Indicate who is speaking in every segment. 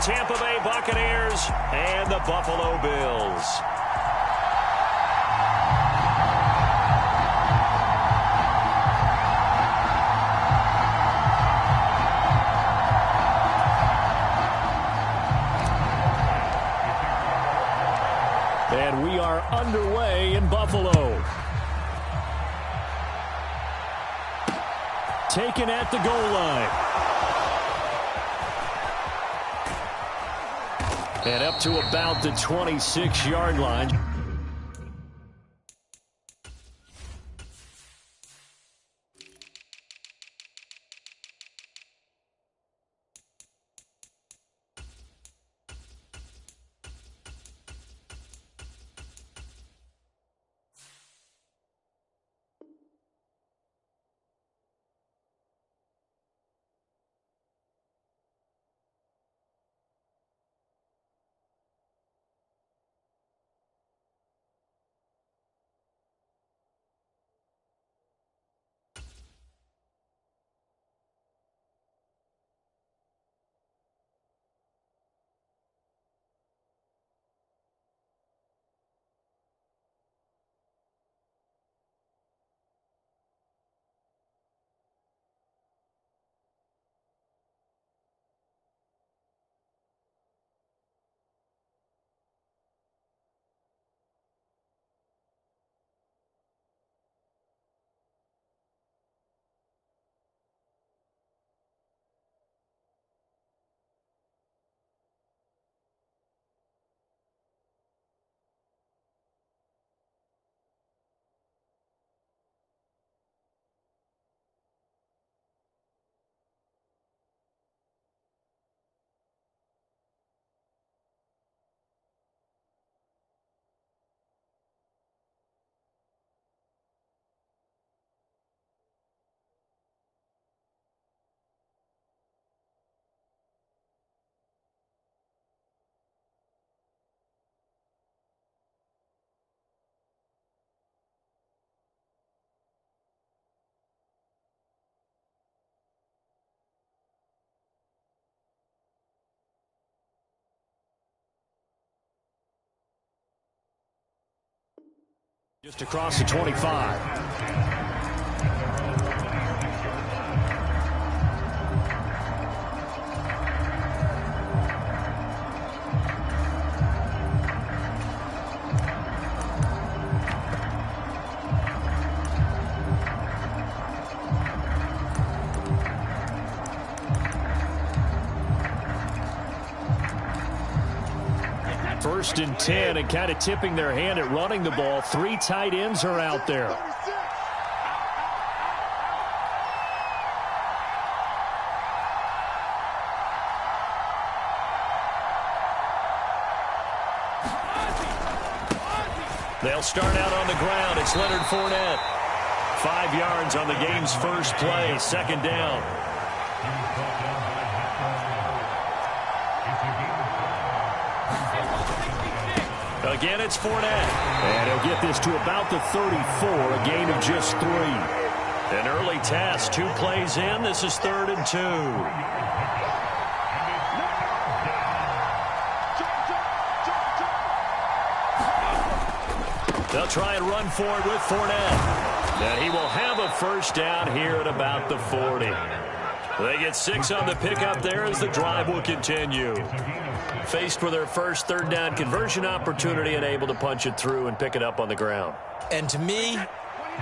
Speaker 1: Tampa Bay Buccaneers and the Buffalo Bills. And we are underway in Buffalo. Taken at the goal line. And up to about the 26-yard line. Just across the 25. First and 10, and kind of tipping their hand at running the ball. 3 tight ends are out there. They'll start out on the ground. It's Leonard Fournette. 5 yards on the game's first play. Second down. Again, it's Fournette. And he'll get this to about the 34, a gain of just 3. An early task, 2 plays in. This is 3rd and 2. They'll try and run for it with Fournette. And he will have a first down here at about the 40. They get 6 on the pickup there as the drive will continue. Faced with their first 3rd down conversion opportunity and able to punch it through and pick it up on the ground.
Speaker 2: And to me,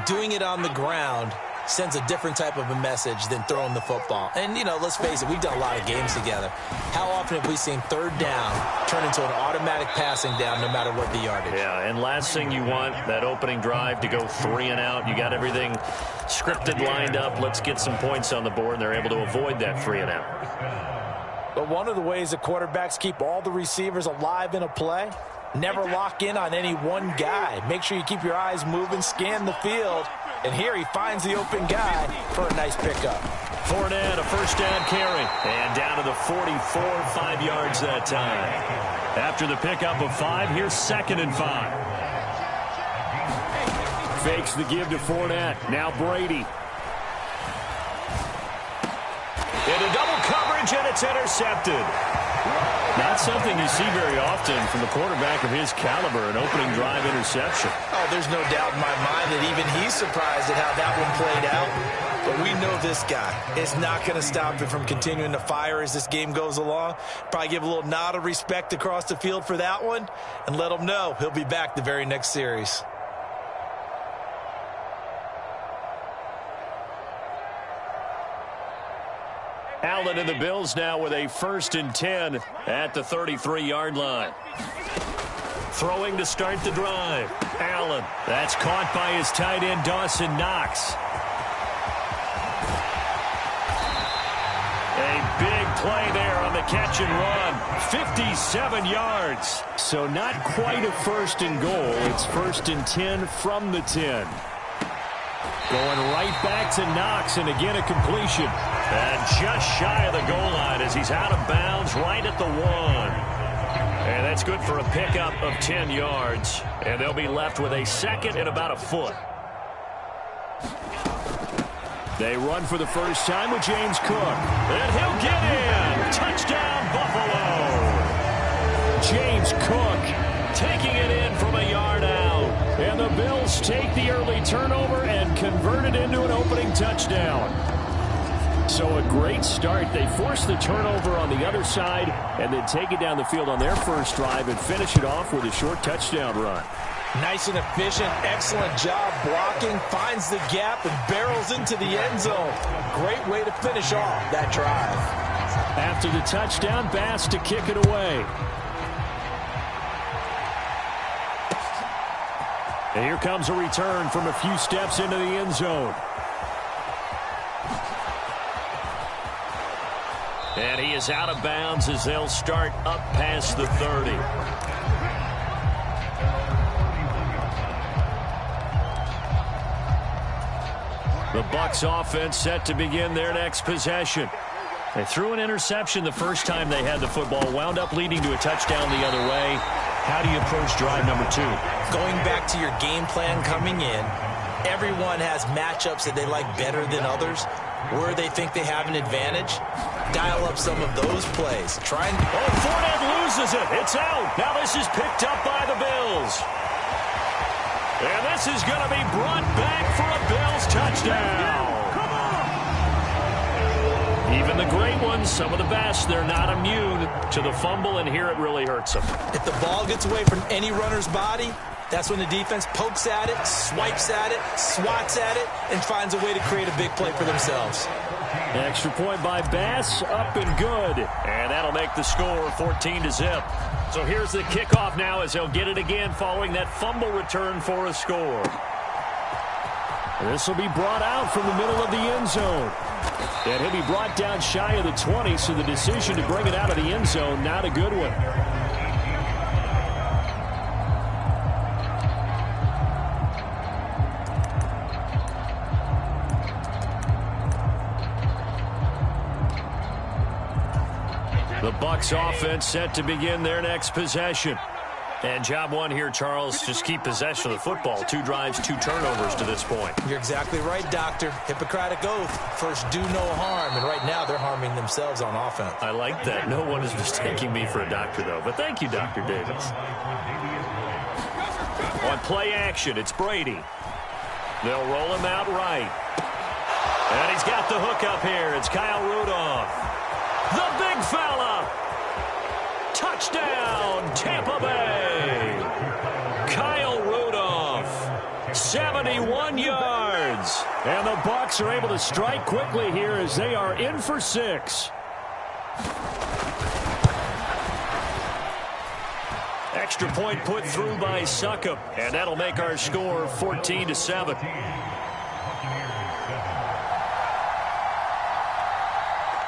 Speaker 2: doing it on the ground sends a different type of a message than throwing the football. And, you know, let's face it, we've done a lot of games together. How often have we seen 3rd down turn into an automatic passing down no matter what the yardage?
Speaker 1: Yeah, and last thing you want, that opening drive to go 3 and out. You got everything scripted, lined up. Let's get some points on the board, and they're able to avoid that 3 and out.
Speaker 2: But one of the ways the quarterbacks keep all the receivers alive in a play, never lock in on any one guy. Make sure you keep your eyes moving, scan the field. And here he finds the open guy for a nice pickup.
Speaker 1: Fournette, a first down carry. And down to the 44, 5 yards that time. After the pickup of 5, here's 2nd and 5. Fakes the give to Fournette. Now Brady. Into double coverage, and it's intercepted. Not something you see very often from the quarterback of his caliber, an opening drive interception.
Speaker 2: Oh, there's no doubt in my mind that even he's surprised at how that one played out. But we know this guy is not going to stop him from continuing to fire as this game goes along. Probably give a little nod of respect across the field for that one and let him know he'll be back the very next series.
Speaker 1: Allen and the Bills now with a 1st and 10 at the 33-yard line. Throwing to start the drive. Allen. That's caught by his tight end, Dawson Knox. A big play there on the catch and run. 57 yards. So not quite a 1st and goal. It's 1st and 10 from the 10. Going right back to Knox, and again a completion. And just shy of the goal line as he's out of bounds right at the 1. And that's good for a pickup of 10 yards. And they'll be left with a 2nd and about a foot. They run for the first time with James Cook. And he'll get in. Touchdown, Buffalo. James Cook taking it in from a yard out. And the Bills take the early turnover and convert it into an opening touchdown. So a great start. They force the turnover on the other side and then take it down the field on their first drive and finish it off with a short touchdown run.
Speaker 2: Nice and efficient, excellent job blocking, finds the gap and barrels into the end zone. Great way to finish off that drive.
Speaker 1: After the touchdown, Bass to kick it away. And here comes a return from a few steps into the end zone. And he is out of bounds as they'll start up past the 30. The Bucs offense set to begin their next possession. They threw an interception the first time they had the football, wound up leading to a touchdown the other way. How do you approach drive number 2?
Speaker 2: Going back to your game plan coming in, everyone has matchups that they like better than others, where they think they have an advantage. Dial up some of those plays. Try and...
Speaker 1: Oh, Fournette loses it. It's out. Now this is picked up by the Bills. And this is going to be brought back for a Bills touchdown. Come on. Even the great ones, some of the best, they're not immune to the fumble, and here it really hurts them.
Speaker 2: If the ball gets away from any runner's body, that's when the defense pokes at it, swipes at it, swats at it, and finds a way to create a big play for themselves.
Speaker 1: Extra point by Bass, up and good. And that'll make the score 14-0. So here's the kickoff now as they'll get it again following that fumble return for a score. This will be brought out from the middle of the end zone. And he'll be brought down shy of the 20, so the decision to bring it out of the end zone, not a good one. The Bucs offense set to begin their next possession. And job one here, Charles, just keep possession of the football. 2 drives, 2 turnovers to this point.
Speaker 2: You're exactly right, Doctor. Hippocratic oath. First, do no harm. And right now, they're harming themselves on offense.
Speaker 1: I like that. No one is mistaking me for a doctor, though. But thank you, Dr. Davis. On play action, it's Brady. They'll roll him out right. And he's got the hook up here. It's Kyle Rudolph. The big fella. Touchdown, Tampa Bay. Kyle Rudolph, 71 yards. And the Bucs are able to strike quickly here as they are in for 6. Extra point put through by Succop, and that'll make our score 14-7.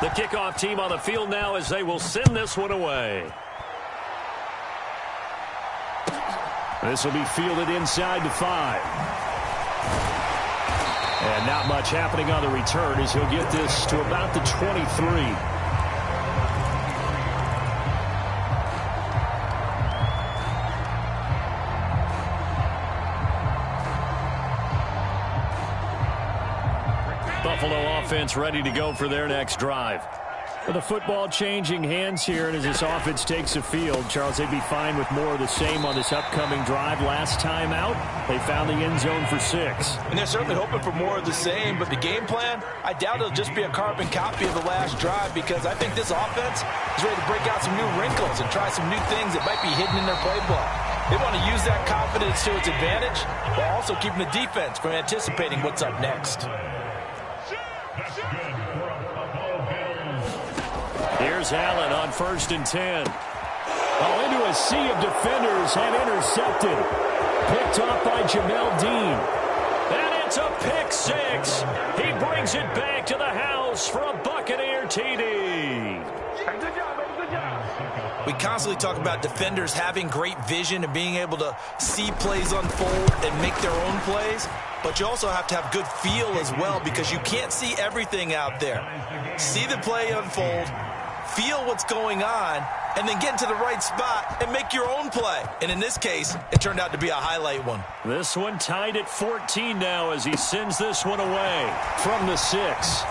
Speaker 1: The kickoff team on the field now as they will send this one away. This will be fielded inside the 5. And not much happening on the return as he'll get this to about the 23. Buffalo offense ready to go for their next drive. With the football changing hands here, and as this offense takes the field, Charles, they'd be fine with more of the same on this upcoming drive. Last time out, they found the end zone for 6.
Speaker 2: And they're certainly hoping for more of the same, but the game plan, I doubt it'll just be a carbon copy of the last drive, because I think this offense is ready to break out some new wrinkles and try some new things that might be hidden in their playbook. They want to use that confidence to its advantage, while also keeping the defense from anticipating what's up next.
Speaker 1: Here's Allen on 1st and 10. Oh, into a sea of defenders and intercepted. Picked off by Jamel Dean. And it's a pick 6. He brings it back to the house for a Buccaneer TD.
Speaker 2: We constantly talk about defenders having great vision and being able to see plays unfold and make their own plays. But you also have to have good feel as well, because you can't see everything out there. See the play unfold, feel what's going on, and then get into the right spot and make your own play. And in this case, it turned out to be a highlight one.
Speaker 1: This one tied at 14 now as he sends this one away from the 6.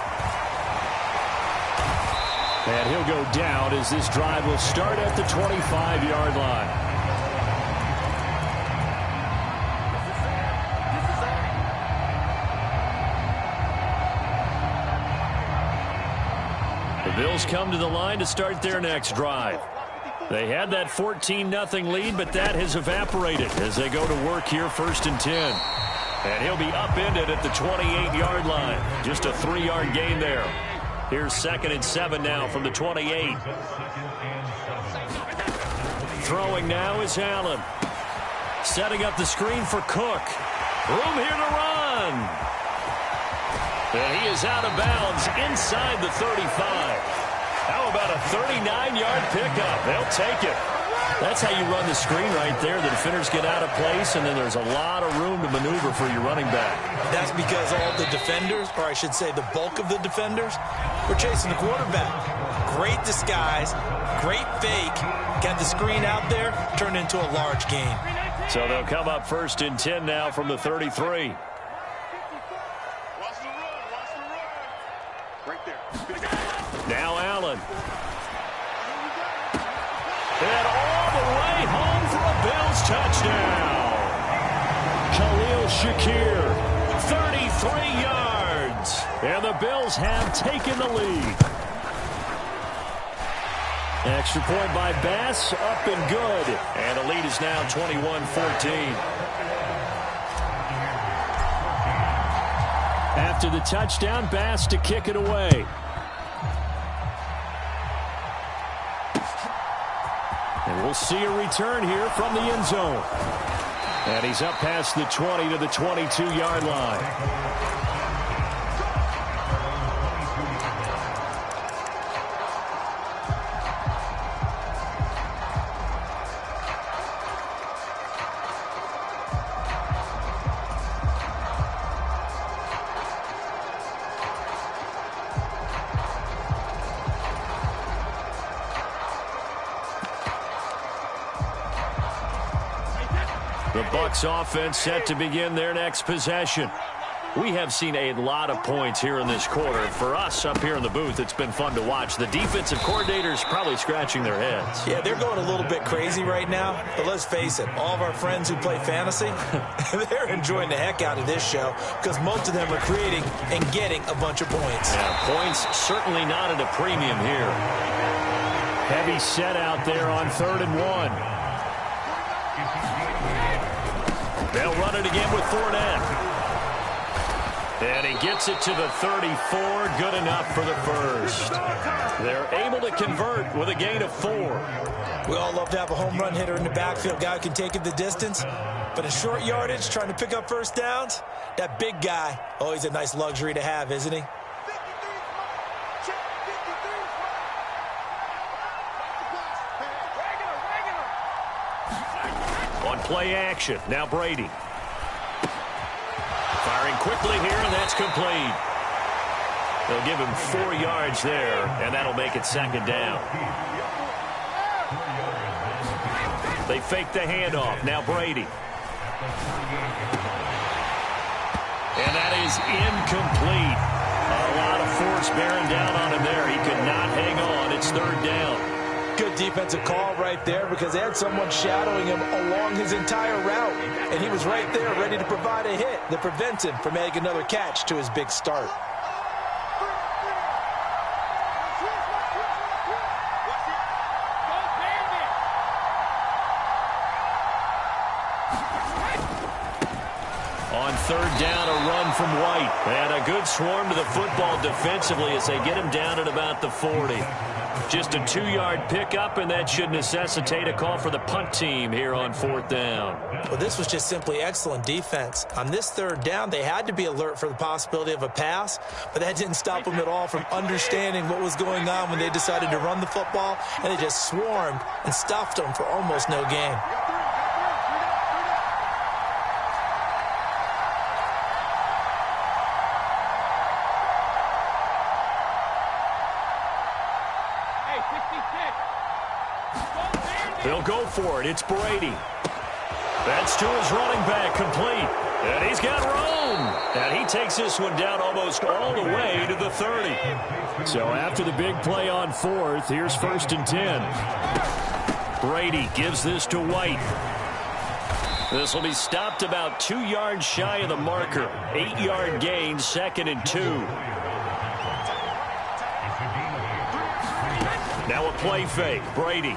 Speaker 1: And he'll go down as this drive will start at the 25-yard line. The Bills come to the line to start their next drive. They had that 14-0 lead, but that has evaporated as they go to work here 1st and 10. And he'll be upended at the 28-yard line. Just a 3-yard gain there. Here's 2nd and 7 now from the 28. Throwing now is Allen. Setting up the screen for Cook. Room here to run. And he is out of bounds inside the 35. How about a 39-yard pickup? They'll take it. That's how you run the screen right there. The defenders get out of place, and then there's a lot of room to maneuver for your running back.
Speaker 2: That's because all the defenders, or I should say the bulk of the defenders, were chasing the quarterback. Great disguise, great fake, got the screen out there, turned into a large gain.
Speaker 1: So they'll come up 1st and 10 now from the 33. Now Allen. And all the way home for a Bills touchdown. Khalil Shakir, 33 yards. And the Bills have taken the lead. Extra point by Bass, up and good. And the lead is now 21-14. After the touchdown, Bass to kick it away. And we'll see a return here from the end zone. And he's up past the 20 to the 22-yard line. The Bucs offense set to begin their next possession. We have seen a lot of points here in this quarter. For us up here in the booth, it's been fun to watch. The defensive coordinators probably scratching their heads.
Speaker 2: Yeah, they're going a little bit crazy right now. But let's face it, all of our friends who play fantasy, they're enjoying the heck out of this show because most of them are creating and getting a bunch of points.
Speaker 1: Yeah, points certainly not at a premium here. Heavy set out there on 3rd and 1. They'll run it again with Fournette. And he gets it to the 34. Good enough for the first. They're able to convert with a gain of 4.
Speaker 2: We all love to have a home run hitter in the backfield. Guy who can take it the distance. But in short yardage, trying to pick up first downs, that big guy, always a nice luxury to have, isn't he?
Speaker 1: Play action. Now Brady. Firing quickly here, and that's complete. They'll give him 4 yards there, and that'll make it 2nd down. They fake the handoff. Now Brady. And that is incomplete. A lot of force bearing down on him there. He could not hang on. It's third down.
Speaker 2: Good defensive call right there because they had someone shadowing him along his entire route. And he was right there ready to provide a hit that prevents him from making another catch to his big start.
Speaker 1: On third down, a run from White. And a good swarm to the football defensively as they get him down at about the 40. Just a 2-yard pickup, and that should necessitate a call for the punt team here on fourth down.
Speaker 2: Well, this was just simply excellent defense. On this third down, they had to be alert for the possibility of a pass, but that didn't stop them at all from understanding what was going on when they decided to run the football, and they just swarmed and stuffed them for almost no gain.
Speaker 1: They'll go for it. It's Brady. That's to his running back, complete. And he's got room. And he takes this one down almost all the way to the 30. So after the big play on fourth, here's 1st and 10. Brady gives this to White. This will be stopped about 2 yards shy of the marker. 8-yard gain, 2nd and 2. Now a play fake. Brady.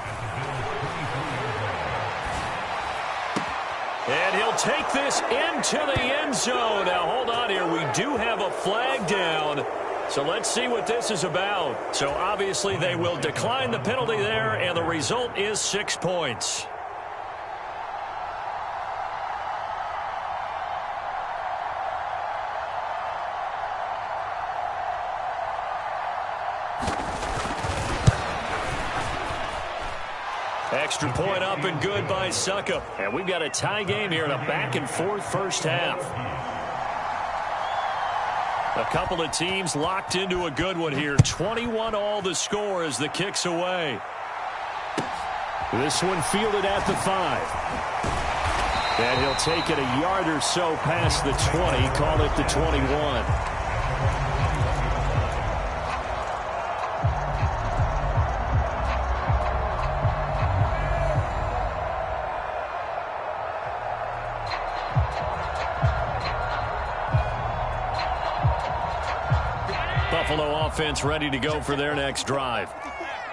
Speaker 1: And he'll take this into the end zone. Now, hold on here. We do have a flag down. So let's see what this is about. So obviously they will decline the penalty there, and the result is 6 points. Extra point up and good by Suckup. And we've got a tie game here in a back-and-forth first half. A couple of teams locked into a good one here. 21 all the score as the kick's away. This one fielded at the 5. And he'll take it a yard or so past the 20. Call it the 21. Buffalo offense ready to go for their next drive.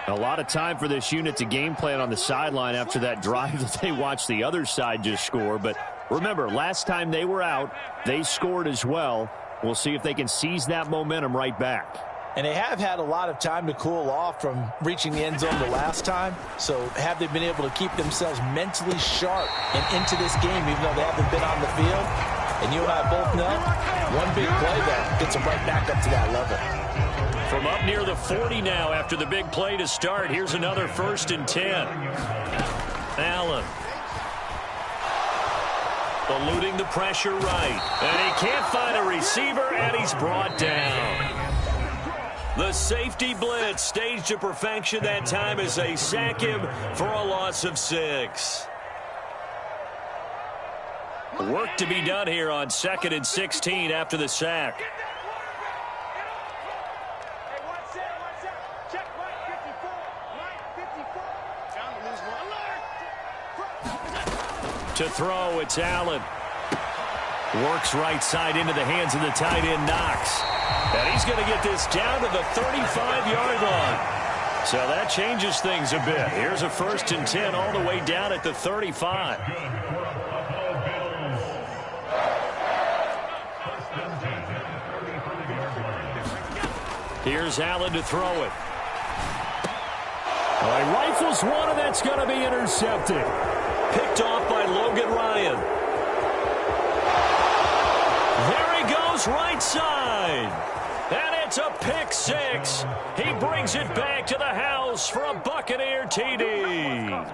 Speaker 1: A lot of time for this unit to game plan on the sideline after that drive that they watched the other side just score. But remember, last time they were out, they scored as well. We'll see if they can seize that momentum right back.
Speaker 2: And they have had a lot of time to cool off from reaching the end zone the last time. So have they been able to keep themselves mentally sharp and into this game even though they haven't been on the field? And you and I both know one big play there gets them right back up to that level.
Speaker 1: From up near the 40 now after the big play to start. Here's another 1st and 10. Allen. Eluding the pressure right. And he can't find a receiver, and he's brought down. The safety blitz staged to perfection that time as they sack him for a loss of 6. Work to be done here on 2nd and 16 after the sack. To throw, it's Allen. Works right side into the hands of the tight end, Knox. And he's going to get this down to the 35-yard line. So that changes things a bit. Here's a 1st and 10 all the way down at the 35. Here's Allen to throw it. All right, rifles one, and that's going to be intercepted. Picked off by Logan Ryan. There he goes, right side. And it's a pick 6. He brings it back to the house for a Buccaneer TD.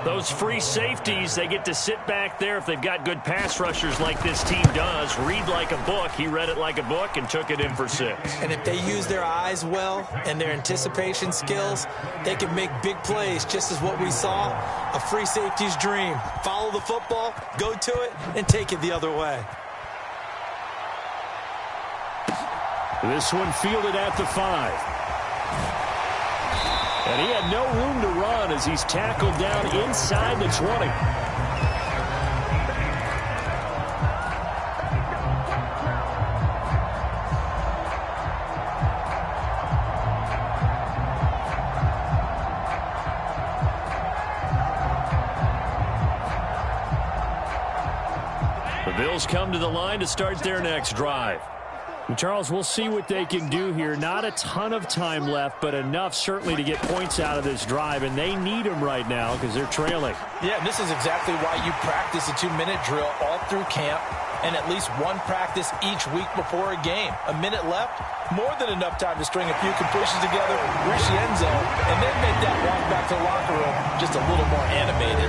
Speaker 1: Those free safeties, they get to sit back there if they've got good pass rushers like this team does. Read like a book. He read it like a book and took it in for 6.
Speaker 2: And if they use their eyes well and their anticipation skills, they can make big plays, just as what we saw. A free safety's dream. Follow the football, go to it, and take it the other way.
Speaker 1: This one fielded at the 5. And he had no room to run as he's tackled down inside the 20. The Bills come to the line to start their next drive. Charles, we'll see what they can do here. Not a ton of time left, but enough certainly to get points out of this drive, and they need them right now because they're trailing.
Speaker 2: Yeah, this is exactly why you practice a 2-minute drill all through camp and at least one practice each week before a game. A minute left, more than enough time to string a few completions together, reach the end zone, and then make that walk back to the locker room just a little more animated.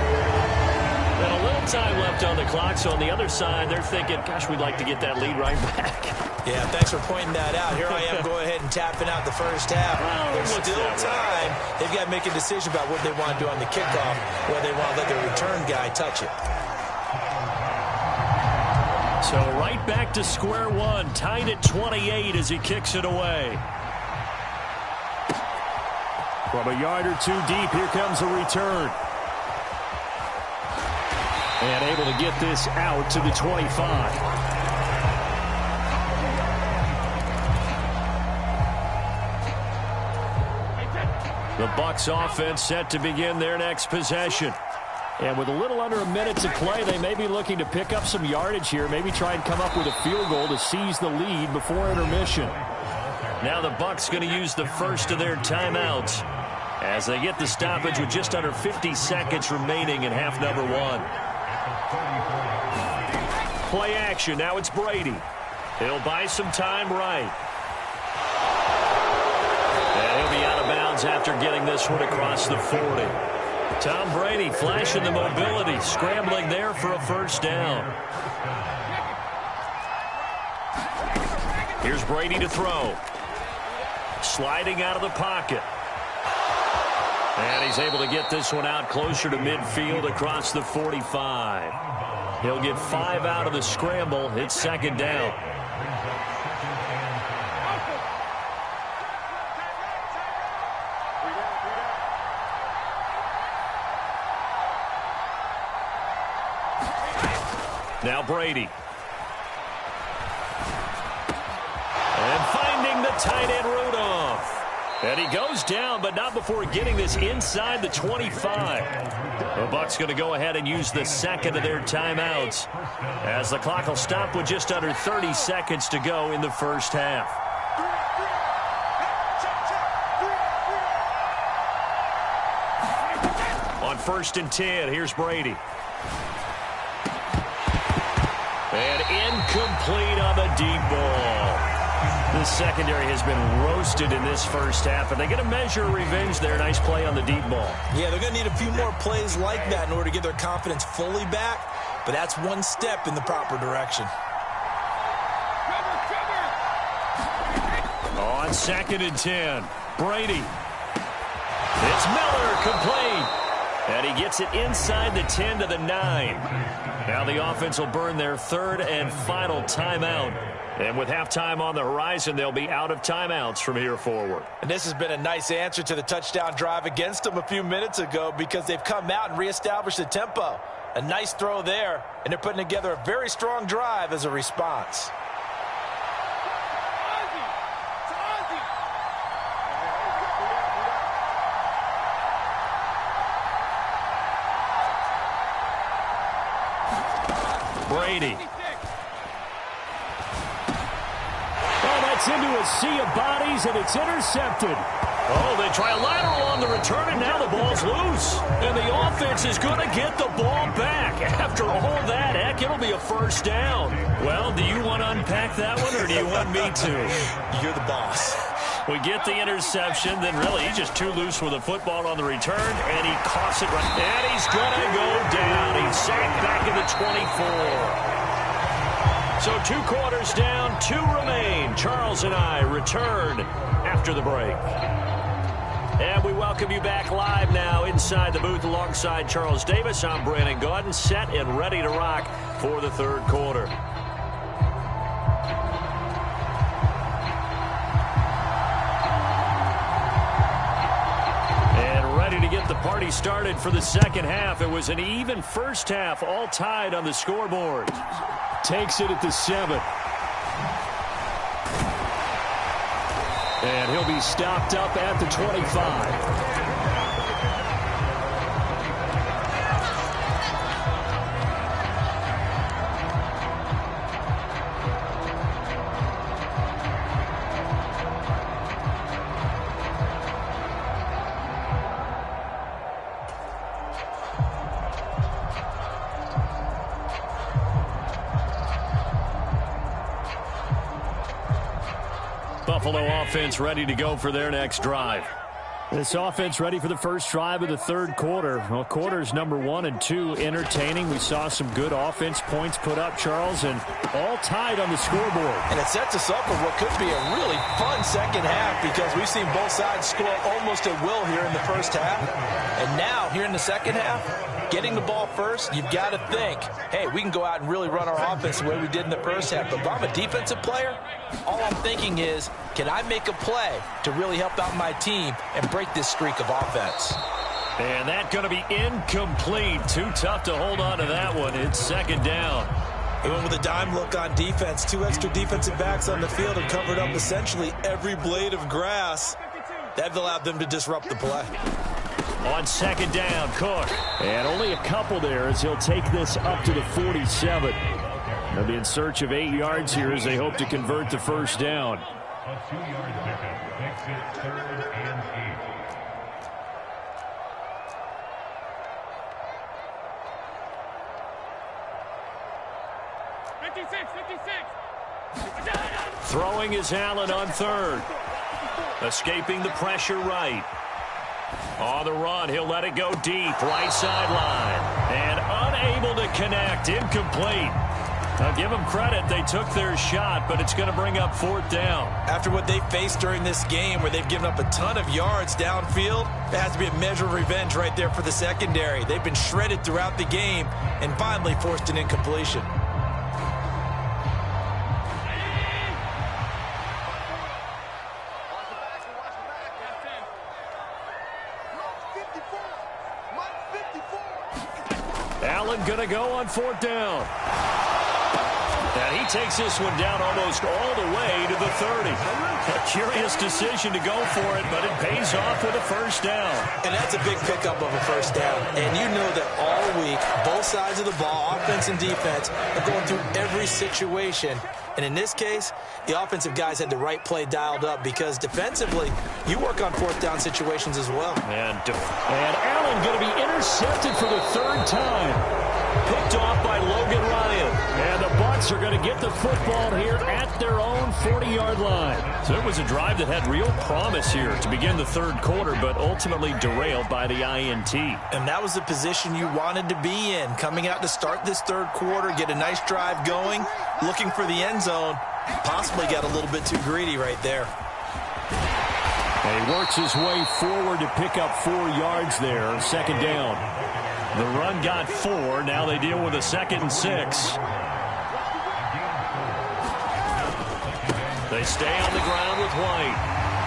Speaker 1: And a little time left on the clock, so on the other side, they're thinking, gosh, we'd like to get that lead right back.
Speaker 2: Yeah, thanks for pointing that out. Here I am going ahead and tapping out the first half. There's still time. They've got to make a decision about what they want to do on the kickoff, whether they want to let their return guy touch it.
Speaker 1: So right back to square one, tied at 28 as he kicks it away. From a yard or two deep, here comes a return. And able to get this out to the 25. The Bucs offense set to begin their next possession. And with a little under a minute to play, they may be looking to pick up some yardage here, maybe try and come up with a field goal to seize the lead before intermission. Now the Bucs going to use the first of their timeouts as they get the stoppage with just under 50 seconds remaining in half number one. Play action. Now it's Brady. He'll buy some time right. And he'll be out of bounds after getting this one across the 40. Tom Brady flashing the mobility, scrambling there for a first down. Here's Brady to throw. Sliding out of the pocket. And he's able to get this one out closer to midfield across the 45. He'll get 5 out of the scramble. It's second down. Now Brady. And finding the tight end Rudolph. And he goes down, but not before getting this inside the 25. The Bucs going to go ahead and use the second of their timeouts as the clock will stop with just under 30 seconds to go in the first half. On 1st and 10, here's Brady. And incomplete on the deep ball. The secondary has been roasted in this first half, and they're going to measure revenge there. Nice play on the deep ball. Yeah, they're going to need a few more plays like that in order to get their confidence fully back, but that's one step in the proper direction. On 2nd and 10, Brady. It's Miller, complete. And he gets it inside the 10 to the 9. Now the offense will burn their third and final timeout. And with halftime on the horizon, they'll be out of timeouts from here forward. And this has been a nice answer to the touchdown drive against them a few minutes ago because they've come out and reestablished the tempo. A nice throw there, and they're putting together a very strong drive as a response. Brady. Oh, that's into a sea of bodies, and it's intercepted. Oh, they try a lateral on the return, and now the ball's loose. And the offense is going to get the ball back. After all that, heck, it'll be a first down. Well, do you want to unpack that one, or do you want me to? You're the boss. We get the interception, then really he's just too loose with the football on the return, and he coughs it right. And he's going to go down. He's sacked back in the 24. So 2 quarters down, 2 remain. Charles and I return after the break. And we welcome you back live now inside the booth alongside Charles Davis. I'm Brandon Gaudin, set and ready to rock for the third quarter. party started for the second half. It was an even first half, all tied on the scoreboard. Takes it at the 7. And he'll be stopped up at the 25. Buffalo offense ready to go for their next drive. This offense ready for the first drive of the third quarter. Well, quarters number 1 and 2 entertaining. We saw some good offense points put up, Charles, and all tied on the scoreboard.
Speaker 2: And it sets us up for what could be a really fun second half because we've seen both sides score almost at will here in the first half. And now, here in the second half, getting the ball first, you've got to think, hey, we can go out and really run our offense the way we did in the first half. But if I'm a defensive player, all I'm thinking is, can I make a play to really help out my team and break this streak of offense?
Speaker 1: And that's going to be incomplete. Too tough to hold on to that one. It's second down.
Speaker 2: He went with a dime look on defense. 2 extra defensive backs on the field and covered up essentially every blade of grass. That allowed them to disrupt the play.
Speaker 1: On second down, Cook. And only a couple there as he'll take this up to the 47. They'll be in search of 8 yards here as they hope to convert the first down.
Speaker 3: A 2-yard pickup makes it 3rd and 8.
Speaker 1: Throwing is Allen on 3rd. Escaping the pressure right. On the run, he'll let it go deep, right sideline. And unable to connect, incomplete. I'll give them credit, they took their shot, but it's going to bring up 4th down.
Speaker 2: After what they faced during this game where they've given up a ton of yards downfield, there has to be a measure of revenge right there for the secondary. They've been shredded throughout the game and finally forced an incompletion.
Speaker 1: Allen going to go on 4th down. And he takes this one down almost all the way to the 30. A curious decision to go for it, but it pays off with a first down.
Speaker 2: And that's a big pickup of a first down. And you know that all week, both sides of the ball, offense and defense, are going through every situation. And in this case, the offensive guys had the right play dialed up because defensively, you work on 4th down situations as well.
Speaker 1: And Allen going to be intercepted for the 3rd time. Picked off by Logan Ryan. And the Bucs are going to get the football here at their own 40-yard line. So it was a drive that had real promise here to begin the third quarter, but ultimately derailed by the INT.
Speaker 2: And that was the position you wanted to be in, coming out to start this third quarter, get a nice drive going, looking for the end zone. Possibly got a little bit too greedy right there.
Speaker 1: And he works his way forward to pick up 4 yards there, second down. The run got 4. Now they deal with a 2nd and 6. They stay on the ground with White.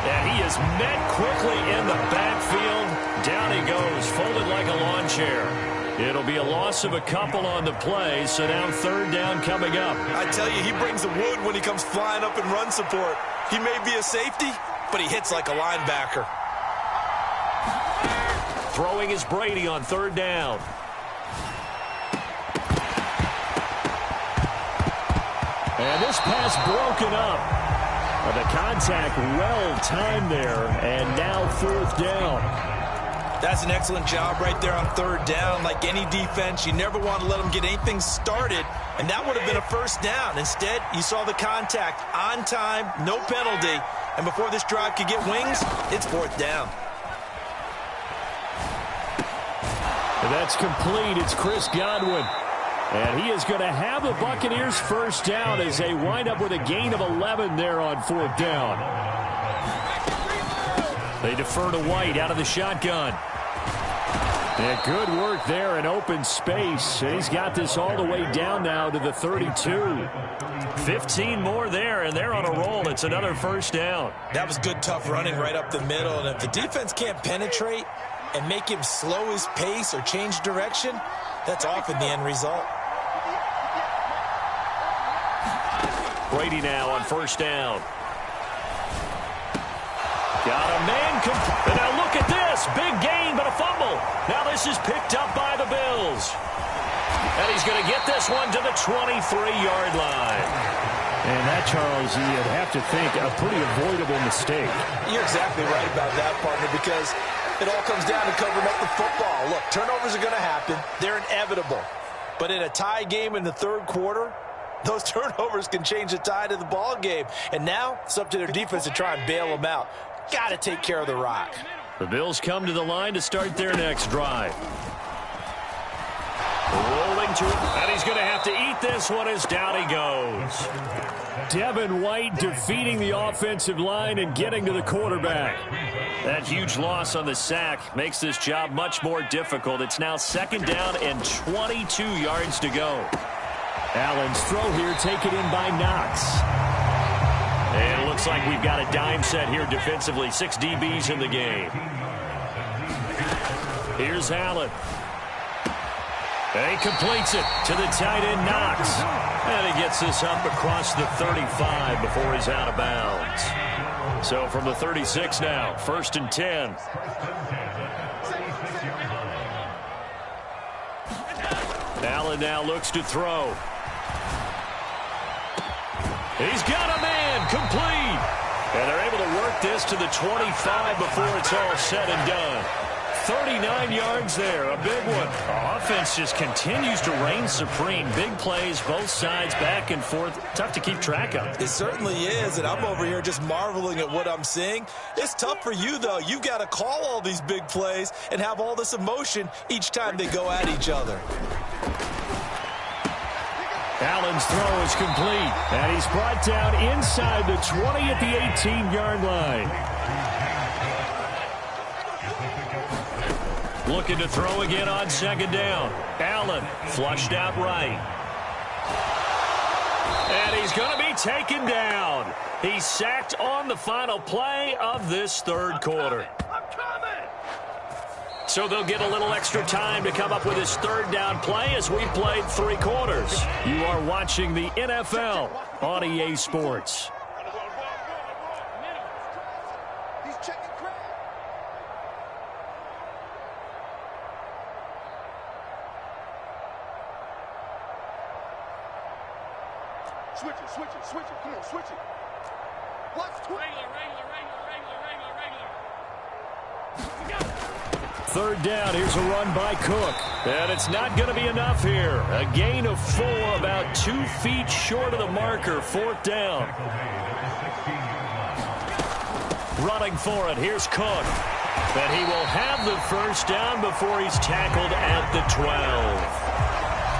Speaker 1: And he is met quickly in the backfield. Down he goes, folded like a lawn chair. It'll be a loss of a couple on the play, so now 3rd down coming up.
Speaker 2: I tell you, he brings the wood when he comes flying up in run support. He may be a safety, but he hits like a linebacker.
Speaker 1: Throwing is Brady on 3rd down. And this pass broken up. The contact well-timed there, and now 4th down.
Speaker 2: That's an excellent job right there on 3rd down. Like any defense, you never want to let them get anything started, and that would have been a first down. Instead, you saw the contact on time, no penalty, and before this drive could get wings, it's 4th down.
Speaker 1: And that's complete. It's Chris Godwin. And he is going to have the Buccaneers first down as they wind up with a gain of 11 there on 4th down. They defer to White out of the shotgun. And good work there in open space. And he's got this all the way down now to the 32. 15 more there, and they're on a roll. It's another first down.
Speaker 2: That was good, tough running right up the middle. And if the defense can't penetrate, and make him slow his pace or change direction, that's often the end result.
Speaker 1: Brady now on first down. Got a man. And now look at this. Big gain, but a fumble. Now this is picked up by the Bills. And he's going to get this one to the 23-yard line.
Speaker 4: And that, Charles, you'd have to think a pretty avoidable mistake.
Speaker 2: You're exactly right about that, partner, because it all comes down to covering up the football. Look, turnovers are going to happen. They're inevitable. But in a tie game in the third quarter, those turnovers can change the tide of the ball game. And now it's up to their defense to try and bail them out. Got to take care of the rock.
Speaker 1: The Bills come to the line to start their next drive. Rolling to it, and he's going to have to eat this one as down he goes.
Speaker 4: Devin White defeating the offensive line and getting to the quarterback.
Speaker 1: That huge loss on the sack makes this job much more difficult. It's now second down and 22 yards to go.
Speaker 4: Allen's throw here taken in by Knox.
Speaker 1: And it looks like we've got a dime set here defensively. 6 DBs in the game. Here's Allen. And he completes it to the tight end, Knox. And he gets this up across the 35 before he's out of bounds. So from the 36 now, 1st and 10. Allen now looks to throw. He's got a man, complete. And they're able to work this to the 25 before it's all said and done. 39 yards there, a big one. Offense just continues to reign supreme. Big plays, both sides, back and forth. Tough to keep track of.
Speaker 2: It certainly is, and I'm over here just marveling at what I'm seeing. It's tough for you, though. You've got to call all these big plays and have all this emotion each time they go at each other.
Speaker 4: Allen's throw is complete, and he's brought down inside the 20 at the 18-yard line.
Speaker 1: Looking to throw again on second down. Allen flushed out right. And he's going to be taken down. He's sacked on the final play of this third quarter. So they'll get a little extra time to come up with his third down play as we played 3 quarters. You are watching the NFL on EA Sports.
Speaker 5: Switch it. Come on, switch it. What's regular.
Speaker 4: Third down, here's a run by Cook.
Speaker 1: And it's not going to be enough here. A gain of 4, about 2 feet short of the marker. 4th down. Running for it, here's Cook. And he will have the first down before he's tackled at the 12.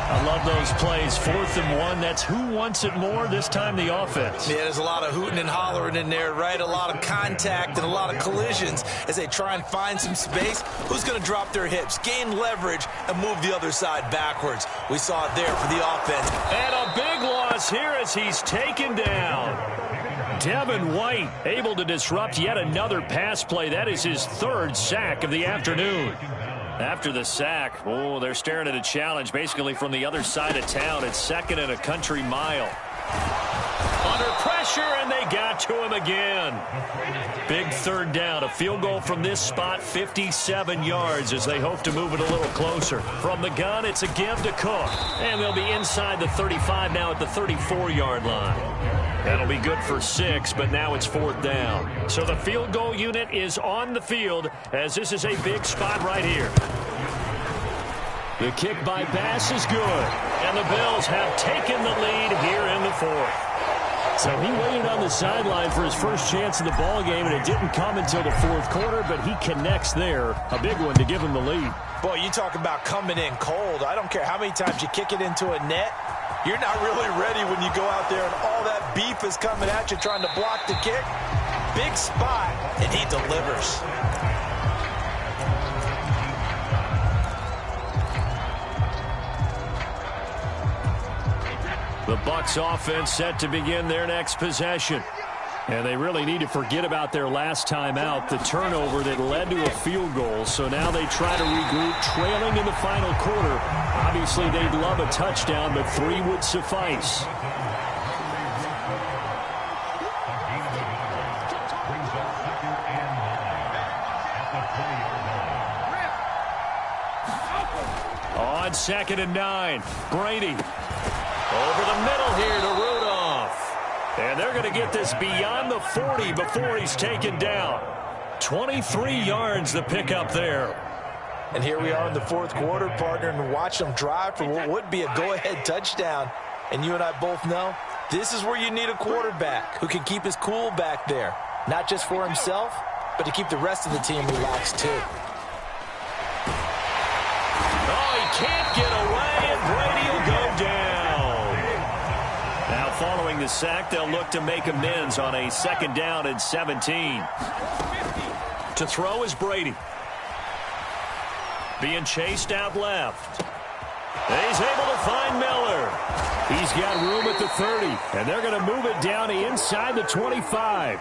Speaker 1: I love those plays. 4th and 1. That's who wants it more, this time the offense.
Speaker 2: Yeah, there's a lot of hooting and hollering in there, right? A lot of contact and a lot of collisions as they try and find some space. Who's going to drop their hips, gain leverage, and move the other side backwards? We saw it there for the offense.
Speaker 1: And a big loss here as he's taken down. Devin White able to disrupt yet another pass play. That is his 3rd sack of the afternoon. After the sack, they're staring at a challenge basically from the other side of town. It's 2nd and a country mile. Under pressure, and they got to him again. Big 3rd down. A field goal from this spot, 57 yards as they hope to move it a little closer. From the gun, it's a give to Cook. And they'll be inside the 35 now at the 34-yard line. That'll be good for 6, but now it's 4th down. So the field goal unit is on the field as this is a big spot right here.
Speaker 4: The kick by Bass is good.
Speaker 1: And the Bills have taken the lead here in the 4th.
Speaker 4: So he waited on the sideline for his first chance in the ball game, and it didn't come until the 4th quarter, but he connects there. A big one to give him the lead.
Speaker 2: Boy, you talk about coming in cold. I don't care how many times you kick it into a net. You're not really ready when you go out there and all that beef is coming at you trying to block the kick. Big spot, and he delivers.
Speaker 1: The Bucs offense set to begin their next possession.
Speaker 4: And they really need to forget about their last time out, the turnover that led to a field goal. So now they try to regroup, trailing in the final quarter. Obviously, they'd love a touchdown, but 3 would suffice. On 2nd and 9, Brady. Over the middle here to Rudolph. And they're going to get this beyond the 40 before he's taken down. 23 yards the pickup there.
Speaker 2: And here we are in the 4th quarter, partner, and watch them drive for what would be a go-ahead touchdown. And you and I both know this is where you need a quarterback who can keep his cool back there. Not just for himself, but to keep the rest of the team relaxed too.
Speaker 4: Oh, he can't get away, and Brady will go down. Now following the sack, they'll look to make amends on a 2nd down and 17. To throw is Brady. Being chased out left. He's able to find Miller. He's got room at the 30, and they're going to move it down inside the 25.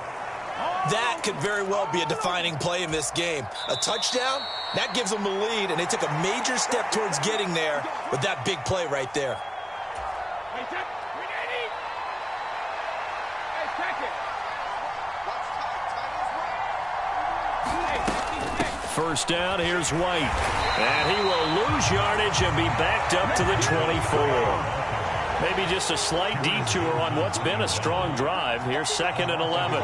Speaker 2: That could very well be a defining play in this game. A touchdown, that gives them the lead, and they took a major step towards getting there with that big play right there.
Speaker 4: First down, here's White. And he will lose yardage and be backed up to the 24. Maybe just a slight detour on what's been a strong drive. Here's 2nd and 11.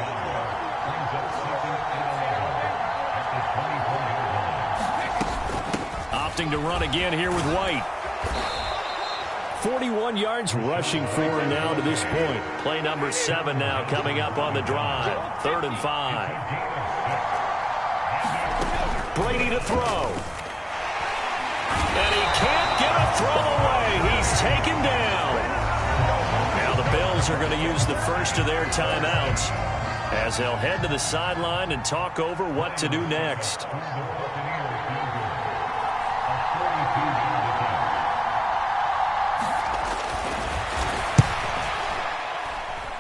Speaker 4: Opting to run again here with White. 41 yards rushing for him now to this point. Play number 7 now coming up on the drive. 3rd and 5. Brady to throw. And he can't get a throw away. He's taken down. Now the Bills are going to use the first of their timeouts as they'll head to the sideline and talk over what to do next.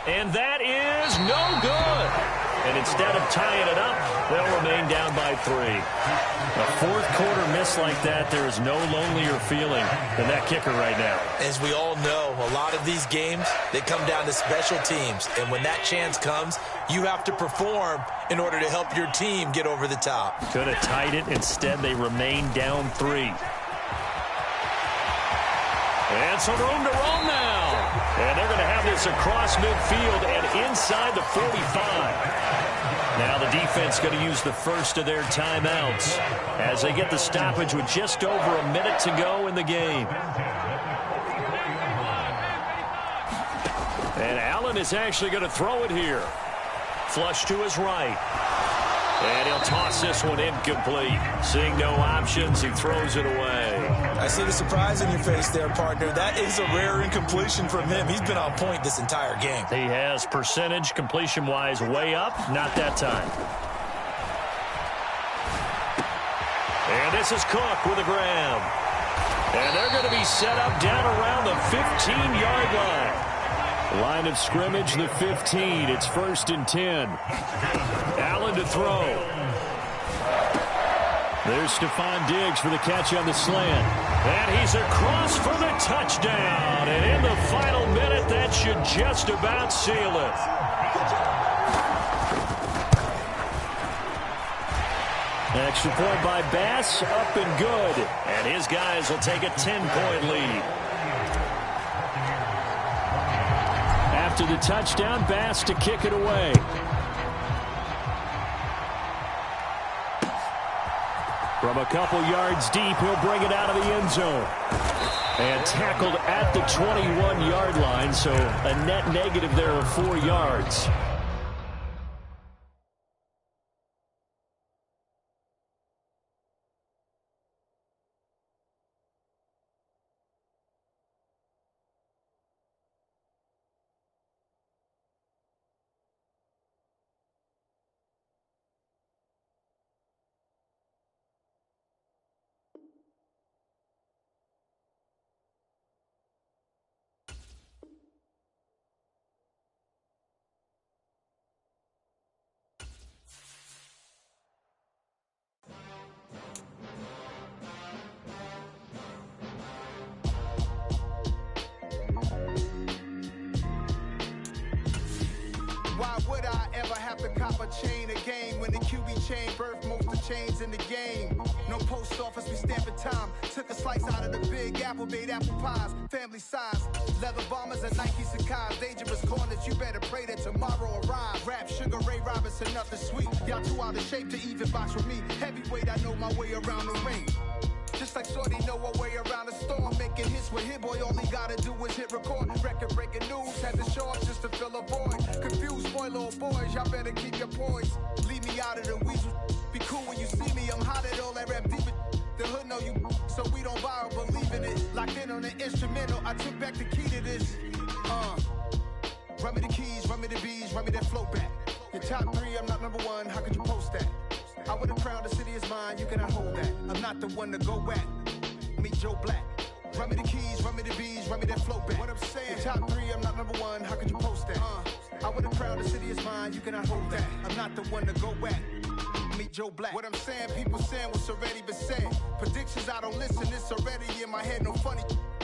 Speaker 4: And that is no good. And instead of tying it up, they'll remain down by 3. A 4th quarter miss like that, there is no lonelier feeling than that kicker right now.
Speaker 2: As we all know, a lot of these games, they come down to special teams. And when that chance comes, you have to perform in order to help your team get over the top.
Speaker 4: Could have tied it. Instead, they remain down 3. And some room to roam now. And they're going to have this across midfield and inside the 45. Now the defense going to use the first of their timeouts as they get the stoppage with just over a minute to go in the game. And Allen is actually going to throw it here. Flush to his right. And he'll toss this one incomplete. Seeing no options, he throws it away.
Speaker 2: I see the surprise in your face there, partner. That is a rare incompletion from him. He's been on point this entire game.
Speaker 4: He has percentage completion-wise way up. Not that time. And this is Cook with a grab. And they're going to be set up down around the 15-yard line. Line of scrimmage, the 15. It's 1st and 10. Allen to throw. There's Stephon Diggs for the catch on the slant. And he's across for the touchdown. And in the final minute, that should just about seal it. Extra point by Bass, up and good. And his guys will take a 10-point lead. After the touchdown, Bass to kick it away. From a couple yards deep, he'll bring it out of the end zone. And tackled at the 21-yard line, so a net negative there of 4 yards.
Speaker 6: a chain of game. When the QB chain birthed most of chains in the game. No post office, we stamping time. Took a slice out of the big apple, made apple pies. Family size, leather bombers and Nike Sacai's. Dangerous corners, you better pray that tomorrow arrives. Rap, Sugar Ray Robinson, nothing sweet. Y'all too out of shape to even box with me. Heavyweight, I know my way around the ring. Just like Shorty know a way around the storm. Making hits with Hit Boy, all he gotta do is hit record. Record breaking news, had to show up just to fill a void. Confused boy, little boys, y'all better keep your poise. Leave me out of the weasel. Be cool when you see me, I'm hot at all that rap deep. The hood know you, so we don't borrow, believe in it. Locked in on the instrumental, I took back the key to this. Run me the keys, run me the bees, run me that flow back. Your top 3, I'm not number 1, how could you post that? I would have crowned the city is mine, you cannot hold that. I'm not the one to go at. Meet Joe Black. Run me the keys, run me the bees, run me that flow back. What I'm saying, your top 3, I'm not number 1, how could you post that? I would have crowned the city is mine, you cannot hold that. I'm not the one to go at. Meet Joe Black. What I'm saying, people saying what's already been said. Predictions, I don't listen, it's already in my head, no funny.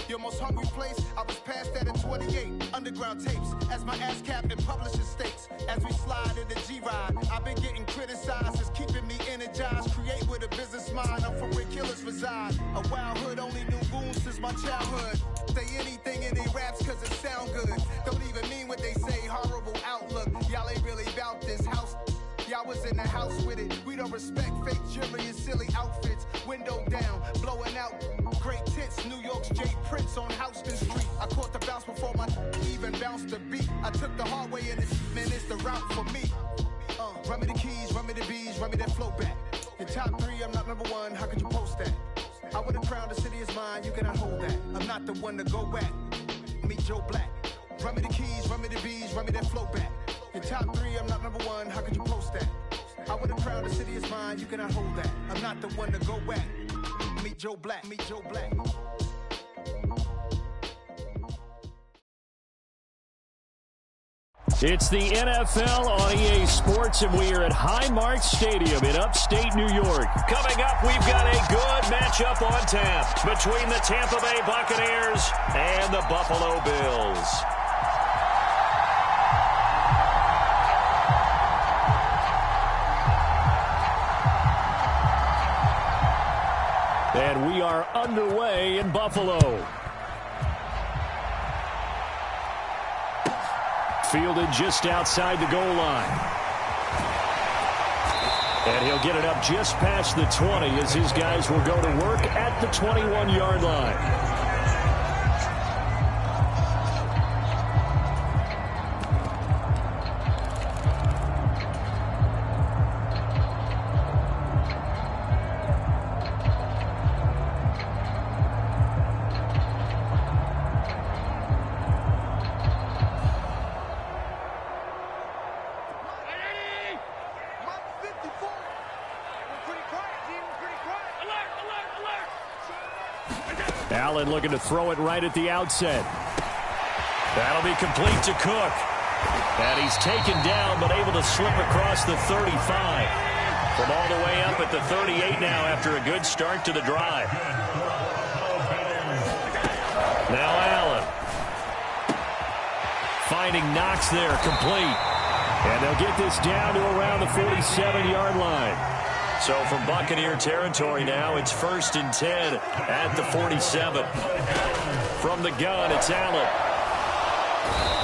Speaker 6: Your most hungry place, I was past that at 28. Underground tapes, as my ass cap in publishing stakes. As we slide in the G-Ride, I've been getting criticized, it's keeping me energized. Create with a business mind, I'm from where killers reside. A wild hood, only knew goons since my childhood. Say anything in they raps cause it sound good. Don't even mean what they say, horrible outlook. Y'all ain't really about this house. Y'all was in the house with it. We don't respect fake jewelry and silly outfits. Window down, blowing out great tits. New York's J. Prince on Houston Street. I caught the bounce before my even bounced the beat. I took the hard way and this man is the route for me. Run me the keys, run me the bees, run me that flow back. Your top 3, I'm not number 1, how could you post that? I would have crowned the city is mine, you cannot hold that. I'm not the one to go at. Meet Joe Black. Run me the keys, run me the bees, run me that flow back. Your top 3, I'm not number 1, how could you post that? I would have crowned the city is mine, you cannot hold that. I'm not the one to go at. Meet Joe Black, meet Joe Black.
Speaker 1: It's the NFL on EA Sports, and we are at Highmark Stadium in upstate New York. Coming up, we've got a good matchup on tap between the Tampa Bay Buccaneers and the Buffalo Bills. And we are underway in Buffalo. Fielded just outside the goal line. And he'll get it up just past the 20 as his guys will go to work at the 21-yard line. Allen looking to throw it right at the outset. That'll be complete to Cook. And he's taken down but able to slip across the 35. From all the way up at the 38 now after a good start to the drive. Now Allen. Finding Knox there, complete. And they'll get this down to around the 47-yard line. So from Buccaneer territory now, it's 1st and 10 at the 47. From the gun, it's Allen.